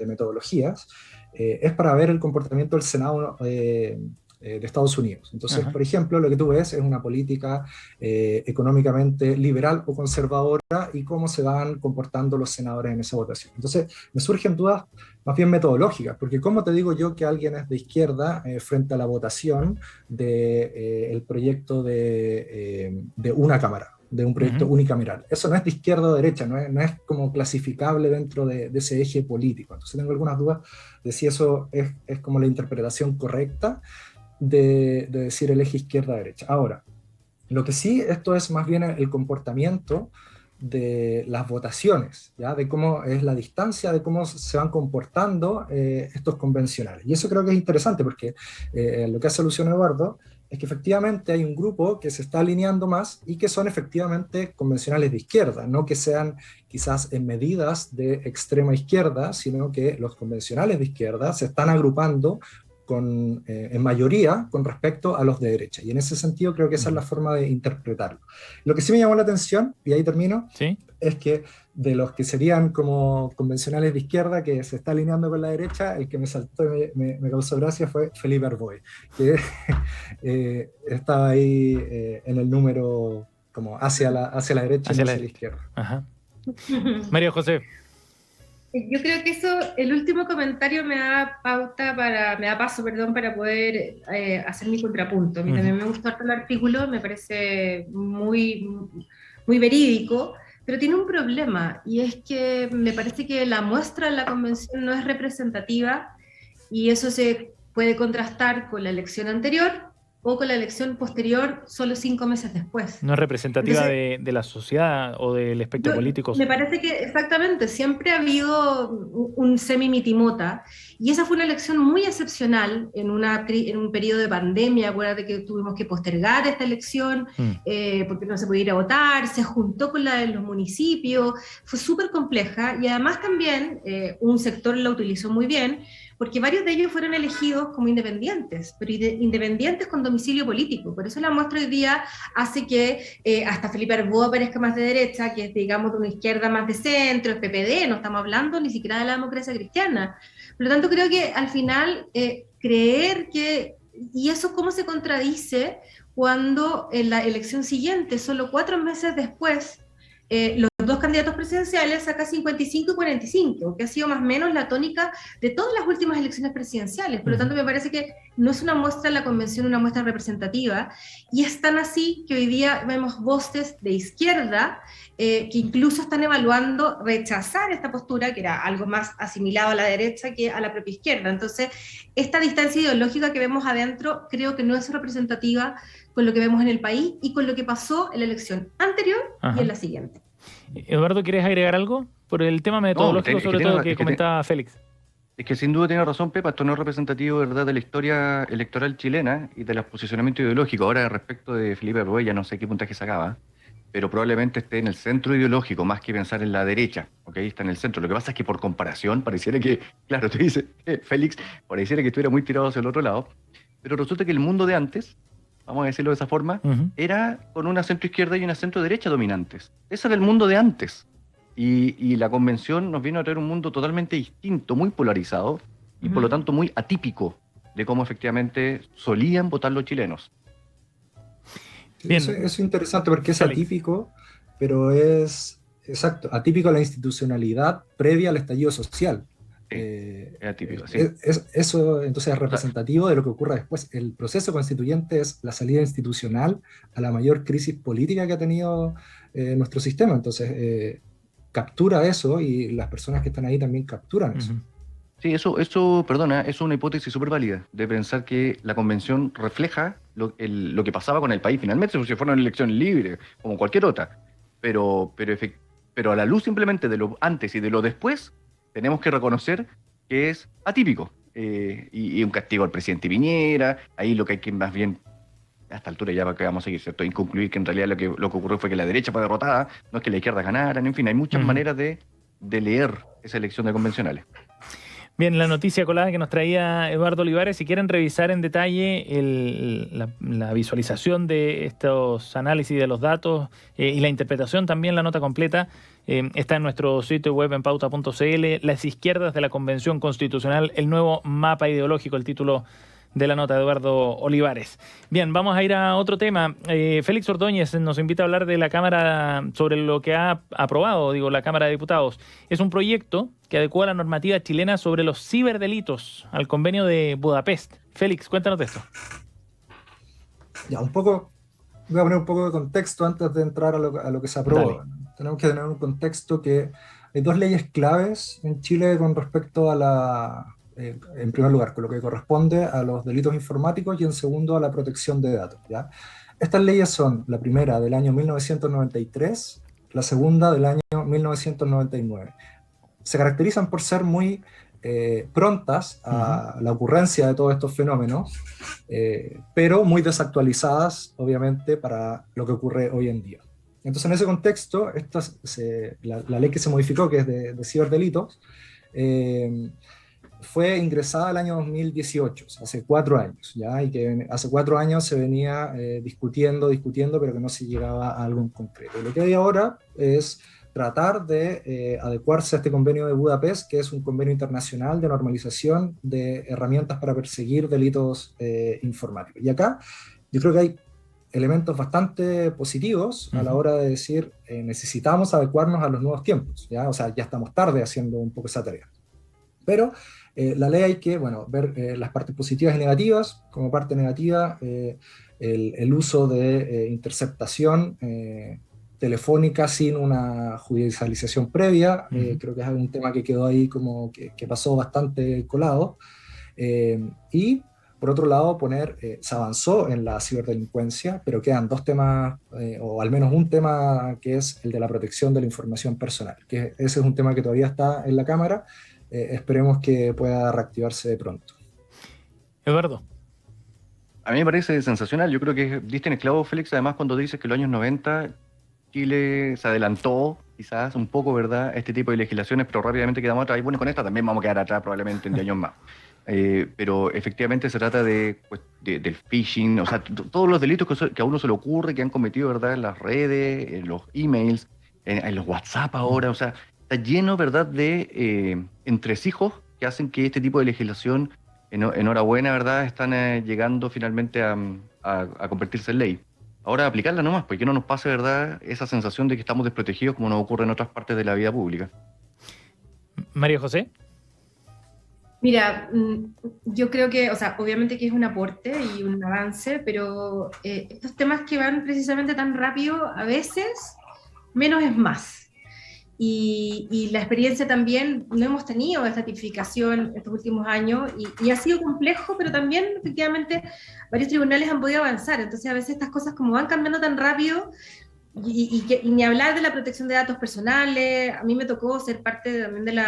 metodologías, es para ver el comportamiento del Senado de Estados Unidos. Entonces, por ejemplo, lo que tú ves es una política económicamente liberal o conservadora y cómo se van comportando los senadores en esa votación. Entonces, me surgen dudas más bien metodológicas, porque ¿cómo te digo yo que alguien es de izquierda frente a la votación del proyecto de una Cámara, de un proyecto unicameral? Eso no es de izquierda o derecha, no es como clasificable dentro de ese eje político. Entonces tengo algunas dudas de si eso es como la interpretación correcta. de decir el eje izquierda-derecha. Ahora, lo que sí, esto es más bien el comportamiento de las votaciones, ¿ya? De cómo es la distancia, de cómo se van comportando estos convencionales. Y eso creo que es interesante porque lo que hace Luciano Eduardo es que efectivamente hay un grupo que se está alineando más y que son efectivamente convencionales de izquierda, no que sean quizás en medidas de extrema izquierda, sino que los convencionales de izquierda se están agrupando en mayoría con respecto a los de derecha. Y en ese sentido creo que esa es la forma de interpretarlo. Lo que sí me llamó la atención, y ahí termino, ¿Sí? es que de los que serían como convencionales de izquierda, que se está alineando con la derecha, el que me saltó y me causó gracia fue Felipe Arboe, que estaba ahí en el número como hacia la derecha y hacia la izquierda. Ajá. María José. Yo creo que el último comentario me da paso para poder hacer mi contrapunto. A mí también me gustó el artículo, me parece muy, muy verídico, pero tiene un problema, y es que me parece que la muestra en la convención no es representativa, y eso se puede contrastar con la elección anterior o con la elección posterior solo 5 meses después. No es representativa de la sociedad o del espectro político. Me parece que exactamente, siempre ha habido un semi-mitimota, y esa fue una elección muy excepcional en un periodo de pandemia. Acuérdate que tuvimos que postergar esta elección porque no se podía ir a votar, se juntó con la de los municipios, fue súper compleja, y además también un sector la utilizó muy bien, porque varios de ellos fueron elegidos como independientes, pero independientes con domicilio político. Por eso la muestra hoy día hace que hasta Felipe Arboe parezca más de derecha, que es, digamos, de una izquierda más de centro, es PPD, no estamos hablando ni siquiera de la democracia cristiana. Por lo tanto, creo que al final creer que... ¿Y eso cómo se contradice cuando en la elección siguiente, solo 4 meses después, los dos candidatos presidenciales sacan 55 y 45, que ha sido más o menos la tónica de todas las últimas elecciones presidenciales? Por lo tanto, me parece que no es una muestra en la convención, una muestra representativa, y es tan así que hoy día vemos voces de izquierda que incluso están evaluando rechazar esta postura, que era algo más asimilado a la derecha que a la propia izquierda. Entonces, esta distancia ideológica que vemos adentro creo que no es representativa con lo que vemos en el país y con lo que pasó en la elección anterior y en la siguiente. Eduardo, ¿quieres agregar algo? Por el tema metodológico, sobre todo, que comentaba Félix. Es que sin duda tiene razón Pepa, esto no es representativo, ¿verdad?, de la historia electoral chilena y de los posicionamientos ideológicos. Ahora, respecto de Felipe Arboe, ya no sé qué puntaje sacaba, pero probablemente esté en el centro ideológico, más que pensar en la derecha, ¿ok? Está en el centro. Lo que pasa es que por comparación pareciera que, claro, te dice Félix, pareciera que estuviera muy tirado hacia el otro lado, pero resulta que el mundo de antes, vamos a decirlo de esa forma, era con una centro-izquierda y una centro-derecha dominantes. Ese era el mundo de antes. Y la convención nos vino a traer un mundo totalmente distinto, muy polarizado, y por lo tanto muy atípico de cómo efectivamente solían votar los chilenos. Bien. Eso es interesante porque es atípico, pero es, exacto, atípico a la institucionalidad previa al estallido social. Es atípico, sí. Eso entonces es representativo de lo que ocurra después. El proceso constituyente es la salida institucional a la mayor crisis política que ha tenido nuestro sistema. Entonces captura eso, y las personas que están ahí también capturan eso. Sí, eso, perdona, es una hipótesis súper válida de pensar que la convención refleja lo que pasaba con el país finalmente, si fuera una elección libre, como cualquier otra. Pero a la luz simplemente de lo antes y de lo después, tenemos que reconocer que es atípico. Y un castigo al presidente Piñera, ahí lo que hay que más bien, a esta altura ya que vamos a seguir, ¿cierto?, inconcluir que en realidad lo que ocurrió fue que la derecha fue derrotada, no es que la izquierda ganara, en fin, hay muchas maneras de leer esa elección de convencionales. Bien, la noticia colada que nos traía Eduardo Olivares. Si quieren revisar en detalle la visualización de estos análisis de los datos y la interpretación, también la nota completa, está en nuestro sitio web en pauta.cl, Las izquierdas de la Convención Constitucional, el nuevo mapa ideológico, el título de la nota de Eduardo Olivares. Bien, vamos a ir a otro tema. Félix Ordóñez nos invita a hablar de la Cámara, sobre lo que ha aprobado, la Cámara de Diputados. Es un proyecto que adecua la normativa chilena sobre los ciberdelitos al convenio de Budapest. Félix, cuéntanos de esto. Ya, voy a poner un poco de contexto antes de entrar a lo que se aprobó. Dale. Tenemos que tener un contexto que hay 2 leyes claves en Chile con respecto a en primer lugar, con lo que corresponde a los delitos informáticos y en segundo a la protección de datos, ¿ya? Estas leyes son la primera del año 1993, la segunda del año 1999. Se caracterizan por ser muy prontas a la ocurrencia de todos estos fenómenos, pero muy desactualizadas, obviamente, para lo que ocurre hoy en día. Entonces, en ese contexto, la ley que se modificó, que es de ciberdelitos, fue ingresada el año 2018, o sea, hace 4 años, ¿ya? Y que hace 4 años se venía discutiendo, pero que no se llegaba a algo en concreto. Y lo que hay ahora es tratar de adecuarse a este convenio de Budapest, que es un convenio internacional de normalización de herramientas para perseguir delitos informáticos. Y acá yo creo que hay elementos bastante positivos a la hora de decir necesitamos adecuarnos a los nuevos tiempos, ¿ya? O sea, ya estamos tarde haciendo un poco esa tarea. Pero la ley hay que, bueno, ver las partes positivas y negativas. Como parte negativa, el uso de interceptación telefónica sin una judicialización previa. Creo que es un tema que quedó ahí como que pasó bastante colado. Y por otro lado, se avanzó en la ciberdelincuencia, pero quedan 2 temas, o al menos un tema que es el de la protección de la información personal, que ese es un tema que todavía está en la Cámara. Esperemos que pueda reactivarse de pronto. Eduardo. A mí me parece sensacional. Yo creo que diste en el clavo, Félix, además cuando dices que en los años 90 Chile se adelantó quizás un poco, ¿verdad?, a este tipo de legislaciones, pero rápidamente quedamos atrás. Y bueno, con esta también vamos a quedar atrás probablemente en 10 años más. Pero efectivamente se trata del phishing, o sea, todos los delitos que a uno se le ocurre, que han cometido, ¿verdad?, en las redes, en los emails, en los WhatsApp ahora, o sea, está lleno, ¿verdad?, de entresijos que hacen que este tipo de legislación, enhorabuena, ¿verdad?, están llegando finalmente a convertirse en ley. Ahora aplicarla nomás, porque no nos pase, ¿verdad?, esa sensación de que estamos desprotegidos como nos ocurre en otras partes de la vida pública. María José. Mira, yo creo que, o sea, obviamente que es un aporte y un avance, pero estos temas que van precisamente tan rápido, a veces menos es más. Y la experiencia también, no hemos tenido esta tipificación estos últimos años y ha sido complejo, pero también efectivamente varios tribunales han podido avanzar. Entonces a veces estas cosas como van cambiando tan rápido y ni hablar de la protección de datos personales. A mí me tocó ser parte también de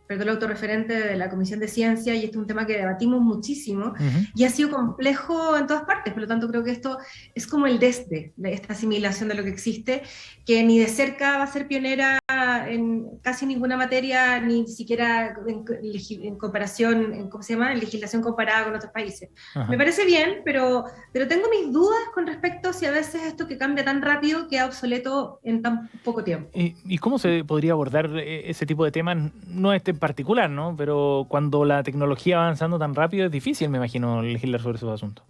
el autorreferente de la Comisión de Ciencia, y este es un tema que debatimos muchísimo, y ha sido complejo en todas partes. Por lo tanto, creo que esto es como el desde de esta asimilación de lo que existe, que ni de cerca va a ser pionera en casi ninguna materia, ni siquiera en comparación, ¿cómo se llama?, en legislación comparada con otros países. Me parece bien, pero tengo mis dudas con respecto a si a veces esto que cambia tan rápido queda obsoleto en tan poco tiempo. ¿Y cómo se podría abordar ese tipo de temas? No en particular, ¿no? Pero cuando la tecnología va avanzando tan rápido es difícil, me imagino, legislar sobre esos asuntos.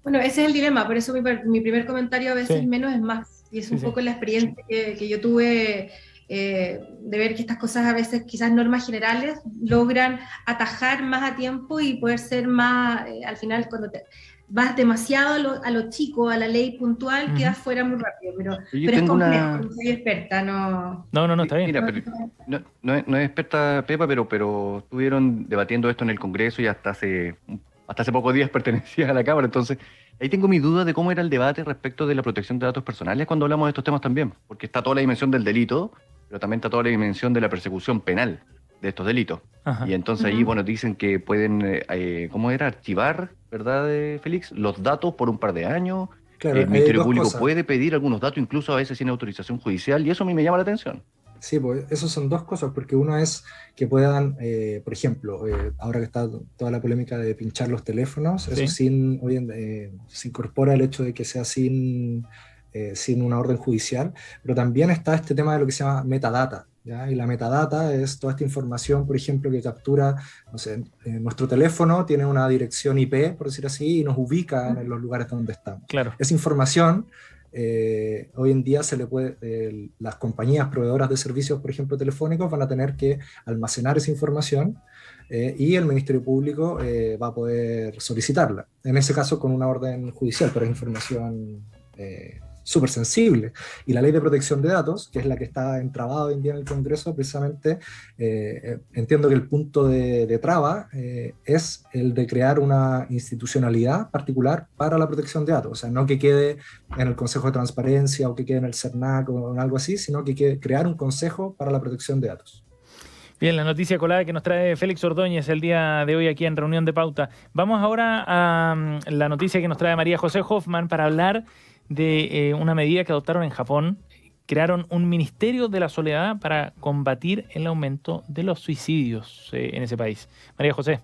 Bueno, ese es el dilema, por eso mi primer comentario a veces menos es más, y es un poco la experiencia que yo tuve de ver que estas cosas a veces, quizás normas generales, logran atajar más a tiempo y poder ser más, al final cuando vas demasiado a lo chico, a la ley puntual, quedas fuera muy rápido, pero es complejo, no soy experta, no, está bien. Mira, pero no es experta Pepa, pero estuvieron debatiendo esto en el Congreso y hasta hace pocos días pertenecía a la Cámara, entonces ahí tengo mi duda de cómo era el debate respecto de la protección de datos personales cuando hablamos de estos temas también, porque está toda la dimensión del delito, pero también está toda la dimensión de la persecución penal de estos delitos. Y entonces ahí, bueno, dicen que pueden, ¿cómo era?, archivar, ¿verdad, Félix?, los datos por un par de años. Claro, el Ministerio Público puede pedir algunos datos, incluso a veces sin autorización judicial, y eso a mí me llama la atención. Sí, pues eso son 2 cosas, porque uno es que puedan, por ejemplo, ahora que está toda la polémica de pinchar los teléfonos, eso se incorpora el hecho de que sea sin una orden judicial, pero también está este tema de lo que se llama metadata, ¿ya? Y la metadata es toda esta información, por ejemplo, que captura, no sé, nuestro teléfono tiene una dirección IP, por decir así, y nos ubica en los lugares donde estamos. Claro. Esa información, hoy en día las compañías proveedoras de servicios, por ejemplo, telefónicos, van a tener que almacenar esa información y el Ministerio Público va a poder solicitarla. En ese caso con una orden judicial, pero es información súper sensible. Y la ley de protección de datos, que es la que está entrabada hoy en día en el Congreso, precisamente entiendo que el punto de traba es el de crear una institucionalidad particular para la protección de datos. O sea, no que quede en el Consejo de Transparencia o que quede en el CERNAC o en algo así, sino que crear un consejo para la protección de datos. Bien, la noticia colada que nos trae Félix Ordóñez el día de hoy aquí en Reunión de Pauta. Vamos ahora a la noticia que nos trae María José Hoffman para hablar de una medida que adoptaron en Japón. Crearon un Ministerio de la Soledad para combatir el aumento de los suicidios en ese país. María José.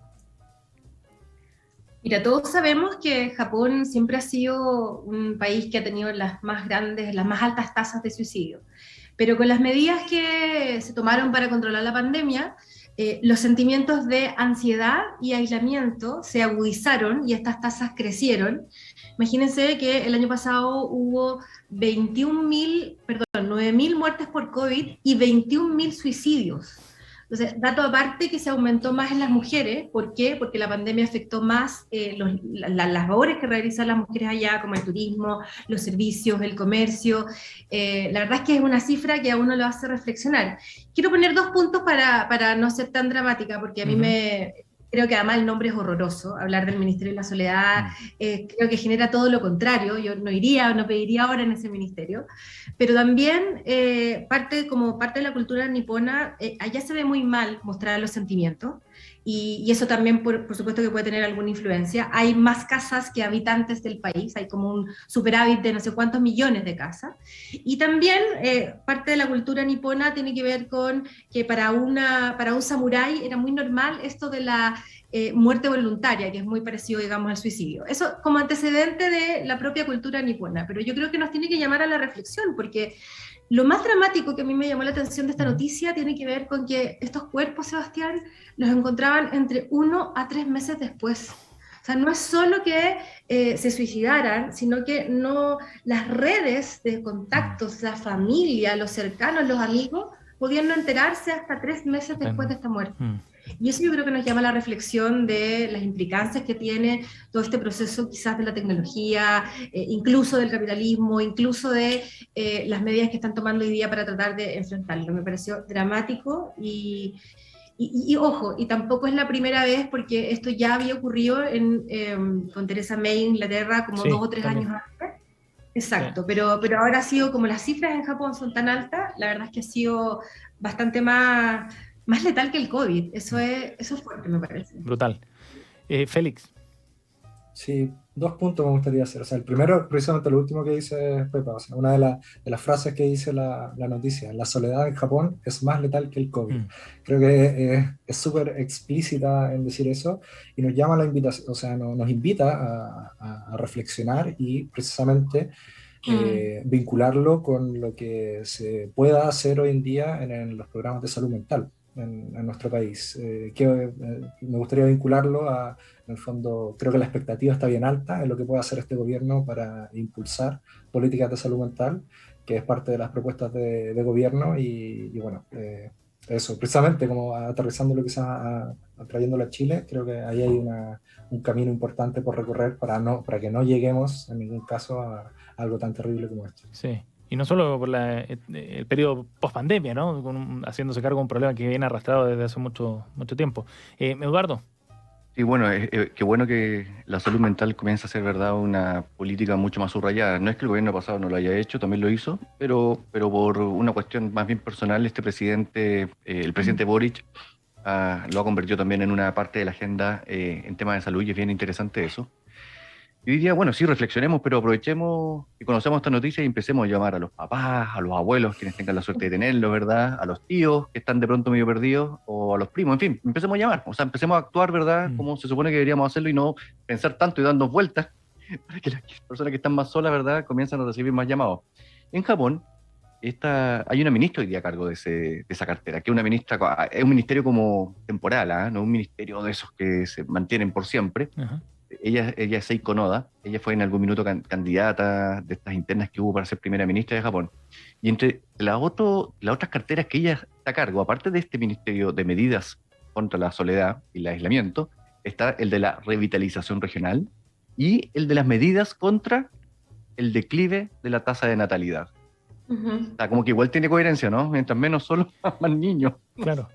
Mira, todos sabemos que Japón siempre ha sido un país que ha tenido las más grandes, las más altas tasas de suicidio. Pero con las medidas que se tomaron para controlar la pandemia, los sentimientos de ansiedad y aislamiento se agudizaron y estas tasas crecieron. Imagínense que el año pasado hubo 9.000 muertes por COVID y 21.000 suicidios. Entonces, dato aparte que se aumentó más en las mujeres. ¿Por qué? Porque la pandemia afectó más las labores que realizan las mujeres allá, como el turismo, los servicios, el comercio. La verdad es que es una cifra que a uno lo hace reflexionar. Quiero poner 2 puntos para no ser tan dramática, porque a mí creo que además el nombre es horroroso, hablar del Ministerio de la Soledad, creo que genera todo lo contrario. Yo no pediría ahora en ese ministerio, pero también como parte de la cultura nipona, allá se ve muy mal mostrar los sentimientos, y eso también por supuesto que puede tener alguna influencia. Hay más casas que habitantes del país, hay como un superávit de no sé cuántos millones de casas, y también parte de la cultura nipona tiene que ver con que para un samurái era muy normal esto de la muerte voluntaria, que es muy parecido, digamos, al suicidio. Eso como antecedente de la propia cultura nipona, pero yo creo que nos tiene que llamar a la reflexión, porque lo más dramático que a mí me llamó la atención de esta noticia tiene que ver con que estos cuerpos, Sebastián, los encontraban entre 1 a 3 meses después. O sea, no es solo que se suicidaran, sino que las redes de contactos, la familia, los cercanos, los amigos, podían no enterarse hasta 3 meses después de esta muerte. Y eso yo creo que nos llama a la reflexión de las implicancias que tiene todo este proceso quizás de la tecnología, incluso del capitalismo, incluso de las medidas que están tomando hoy día para tratar de enfrentarlo. Me pareció dramático y ojo, y tampoco es la primera vez, porque esto ya había ocurrido con Theresa May en Inglaterra como 2 o 3 años antes. Exacto, pero ahora ha sido, como las cifras en Japón son tan altas, la verdad es que ha sido bastante más letal que el COVID. Eso es fuerte, me parece. Brutal. Félix. Sí, 2 puntos me gustaría hacer. O sea, el primero, precisamente lo último que dice Pepa. O sea, una de las frases que dice la noticia: la soledad en Japón es más letal que el COVID. Creo que es súper explícita en decir eso, y nos llama la invitación, o sea, nos invita a reflexionar y precisamente vincularlo con lo que se pueda hacer hoy en día en los programas de salud mental en nuestro país. Me gustaría vincularlo en el fondo, creo que la expectativa está bien alta en lo que puede hacer este gobierno para impulsar políticas de salud mental, que es parte de las propuestas de gobierno, y bueno, eso, precisamente como aterrizando lo que está trayéndolo a Chile, creo que ahí hay un camino importante por recorrer para que no lleguemos en ningún caso a algo tan terrible como esto. Sí. Y no solo por el periodo post-pandemia, ¿no? Haciéndose cargo de un problema que viene arrastrado desde hace mucho tiempo. Eduardo. Sí, bueno, qué bueno que la salud mental comienza a ser, verdad, una política mucho más subrayada. No es que el gobierno pasado no lo haya hecho, también lo hizo, pero por una cuestión más bien personal, el presidente Boric lo ha convertido también en una parte de la agenda en temas de salud, y es bien interesante eso. Yo diría, bueno, sí, reflexionemos, pero aprovechemos y conocemos esta noticia y empecemos a llamar a los papás, a los abuelos, quienes tengan la suerte de tenerlos, ¿verdad? A los tíos que están de pronto medio perdidos, o a los primos, en fin, empecemos a llamar, o sea, empecemos a actuar, ¿verdad? Como se supone que deberíamos hacerlo, y no pensar tanto y darnos vueltas para que las personas que están más solas, ¿verdad?, comiencen a recibir más llamados. En Japón hay una ministra hoy día a cargo de esa cartera, que es un ministerio como temporal, no un ministerio de esos que se mantienen por siempre. Uh-huh. Ella es Seiko Noda. Ella fue en algún minuto candidata de estas internas que hubo para ser primera ministra de Japón. Y entre las otras carteras que ella está a cargo, aparte de este ministerio de medidas contra la soledad y el aislamiento, está el de la revitalización regional y el de las medidas contra el declive de la tasa de natalidad. Ujú. O sea, como que igual tiene coherencia, ¿no? Mientras menos solo, más niños. Claro.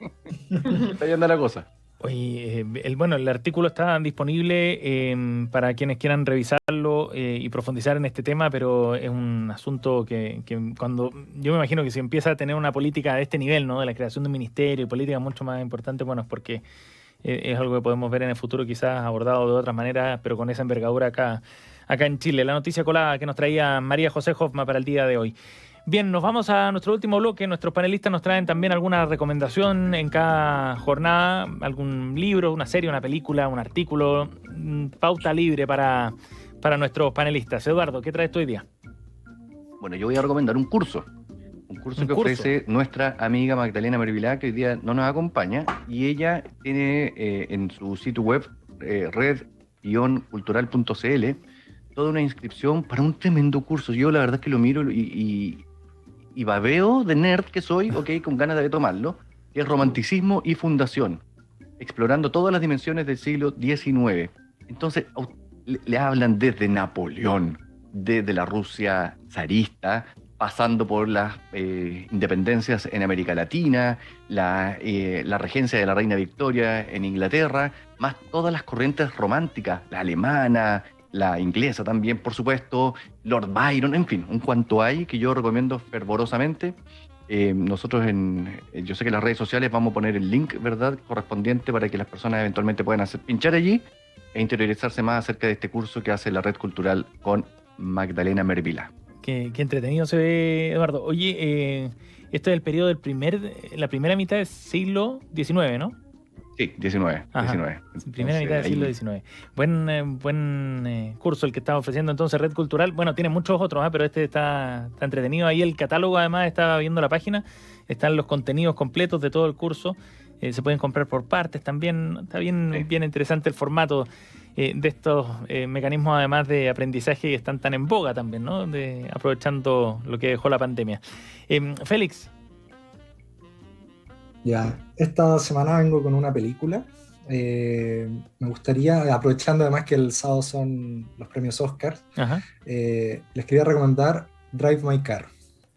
Está yendo la cosa. Oye, el artículo está disponible para quienes quieran revisarlo y profundizar en este tema, pero es un asunto que cuando yo me imagino que si empieza a tener una política de este nivel, ¿no? De la creación de un ministerio y política mucho más importante, bueno, es porque es algo que podemos ver en el futuro quizás abordado de otras maneras, pero con esa envergadura acá en Chile. La noticia colada que nos traía María José Hoffman para el día de hoy. Bien, nos vamos a nuestro último bloque. Nuestros panelistas nos traen también alguna recomendación en cada jornada, algún libro, una serie, una película, un artículo, pauta libre para nuestros panelistas. Eduardo, ¿qué traes tú hoy día? Bueno, yo voy a recomendar un curso que ofrece nuestra amiga Magdalena Mervilá, que hoy día no nos acompaña, y ella tiene en su sitio web red-cultural.cl toda una inscripción para un tremendo curso. Yo la verdad es que lo miro y babeo de nerd que soy, con ganas de tomarlo, que es Romanticismo y Fundación, explorando todas las dimensiones del siglo XIX. Entonces, le hablan desde Napoleón, desde la Rusia zarista, pasando por las independencias en América Latina, la regencia de la reina Victoria en Inglaterra, más todas las corrientes románticas, la alemana, la inglesa también, por supuesto, Lord Byron, en fin, un cuanto hay que yo recomiendo fervorosamente. Nosotros yo sé que en las redes sociales vamos a poner el link, ¿verdad?, correspondiente para que las personas eventualmente puedan pinchar allí e interiorizarse más acerca de este curso que hace la Red Cultural con Magdalena Mervilá. Qué entretenido se ve, Eduardo. Oye, esto es el periodo la primera mitad del siglo XIX, ¿no? Sí, 19. Primera mitad del siglo XIX. Buen curso el que está ofreciendo entonces Red Cultural. Bueno, tiene muchos otros, pero este está entretenido. Ahí el catálogo, además, estaba viendo la página, están los contenidos completos de todo el curso. Se pueden comprar por partes también. Está bien interesante el formato de estos mecanismos, además de aprendizaje, que están tan en boga también, ¿no? Aprovechando lo que dejó la pandemia. Félix. Ya, esta semana vengo con una película. Me gustaría, aprovechando además que el sábado son los premios Oscar, les quería recomendar Drive My Car.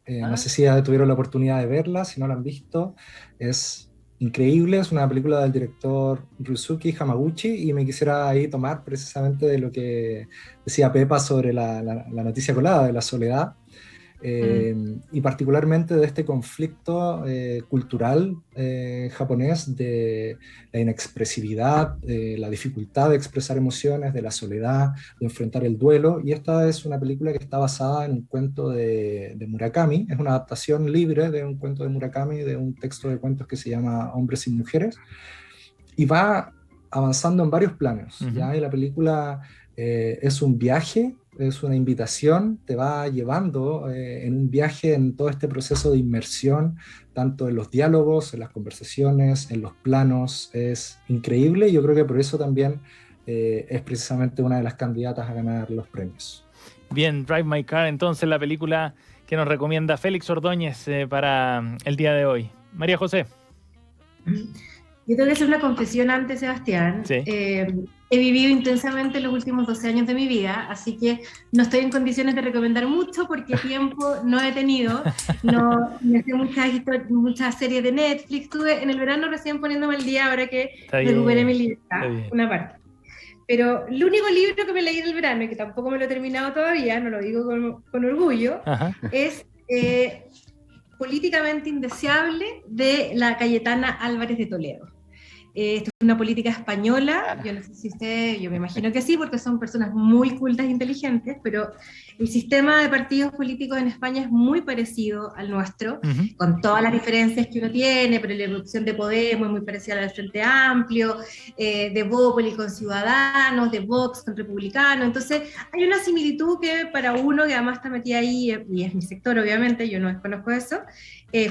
No sé si ya tuvieron la oportunidad de verla, si no la han visto, es increíble, es una película del director Ryusuke Hamaguchi, y me quisiera ahí tomar precisamente de lo que decía Pepa sobre la noticia colada de la soledad. Y particularmente de este conflicto cultural japonés, de la inexpresividad, la dificultad de expresar emociones, de la soledad, de enfrentar el duelo. Y esta es una película que está basada en un cuento de Murakami, es una adaptación libre de un cuento de Murakami, de un texto de cuentos que se llama Hombres y Mujeres, y va avanzando en varios planos, ¿ya? Y la película es un viaje, es una invitación, te va llevando en un viaje en todo este proceso de inmersión, tanto en los diálogos, en las conversaciones, en los planos. Es increíble, y yo creo que por eso también es precisamente una de las candidatas a ganar los premios. Bien, Drive My Car, entonces la película que nos recomienda Félix Ordóñez para el día de hoy. María José. Yo tengo que hacer una confesión antes, Sebastián. Sí. He vivido intensamente los últimos 12 años de mi vida, así que no estoy en condiciones de recomendar mucho porque tiempo no he tenido. No me sé muchas series de Netflix. Estuve en el verano recién poniéndome al día ahora que recuperé mi libertad, una parte. Pero el único libro que me leí en el verano, y que tampoco me lo he terminado todavía, no lo digo con orgullo, es Políticamente Indeseable, de la Cayetana Álvarez de Toledo. Esto es una política española, yo no sé si usted, yo me imagino que sí, porque son personas muy cultas e inteligentes, pero el sistema de partidos políticos en España es muy parecido al nuestro, con todas las diferencias que uno tiene, pero la irrupción de Podemos es muy parecida a la del Frente Amplio, de Bópoli con Ciudadanos, de Vox con Republicanos. Entonces hay una similitud que para uno que además está metida ahí, y es mi sector obviamente, yo no desconozco eso,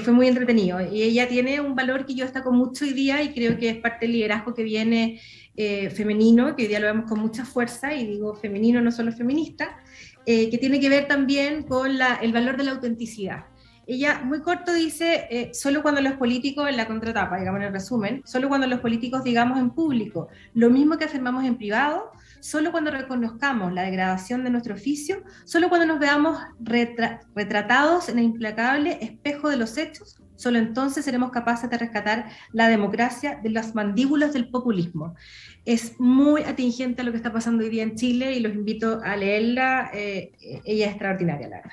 fue muy entretenido, y ella tiene un valor que yo destaco mucho hoy día, y creo que es parte del liderazgo que viene femenino, que hoy día lo vemos con mucha fuerza, y digo femenino, no solo feminista, que tiene que ver también con el valor de la autenticidad. Ella, muy corto, dice, solo cuando los políticos, en la contratapa, digamos en el resumen, solo cuando los políticos digamos en público lo mismo que afirmamos en privado, solo cuando reconozcamos la degradación de nuestro oficio, solo cuando nos veamos retratados en el implacable espejo de los hechos, solo entonces seremos capaces de rescatar la democracia de las mandíbulas del populismo. Es muy atingente a lo que está pasando hoy día en Chile y los invito a leerla. Ella es extraordinaria, la verdad.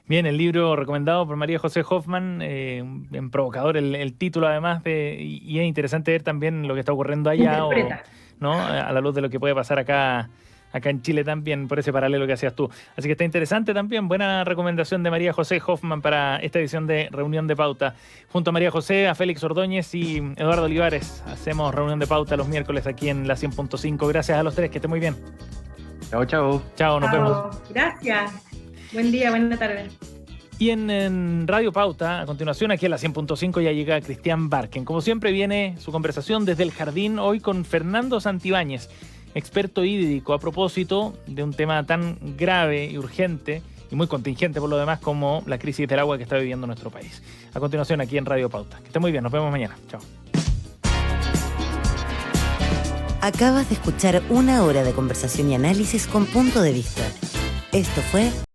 Bien, el libro recomendado por María José Hoffman, en provocador el título además, y es interesante ver también lo que está ocurriendo allá, ¿no? A la luz de lo que puede pasar acá en Chile también, por ese paralelo que hacías tú. Así que está interesante también, buena recomendación de María José Hoffman para esta edición de Reunión de Pauta. Junto a María José, a Félix Ordóñez y Eduardo Olivares, hacemos Reunión de Pauta los miércoles aquí en la 100.5. Gracias a los tres, que estén muy bien. Chao, chao. Chao, nos vemos. Gracias. Buen día, buena tarde. Y en Radio Pauta, a continuación, aquí en la 100.5 ya llega Cristian Barken. Como siempre viene su conversación desde el jardín, hoy con Fernando Santibáñez, experto hídrico, a propósito de un tema tan grave y urgente y muy contingente por lo demás como la crisis del agua que está viviendo nuestro país. A continuación aquí en Radio Pauta. Que esté muy bien, nos vemos mañana. Chao. Acabas de escuchar una hora de conversación y análisis con punto de vista. Esto fue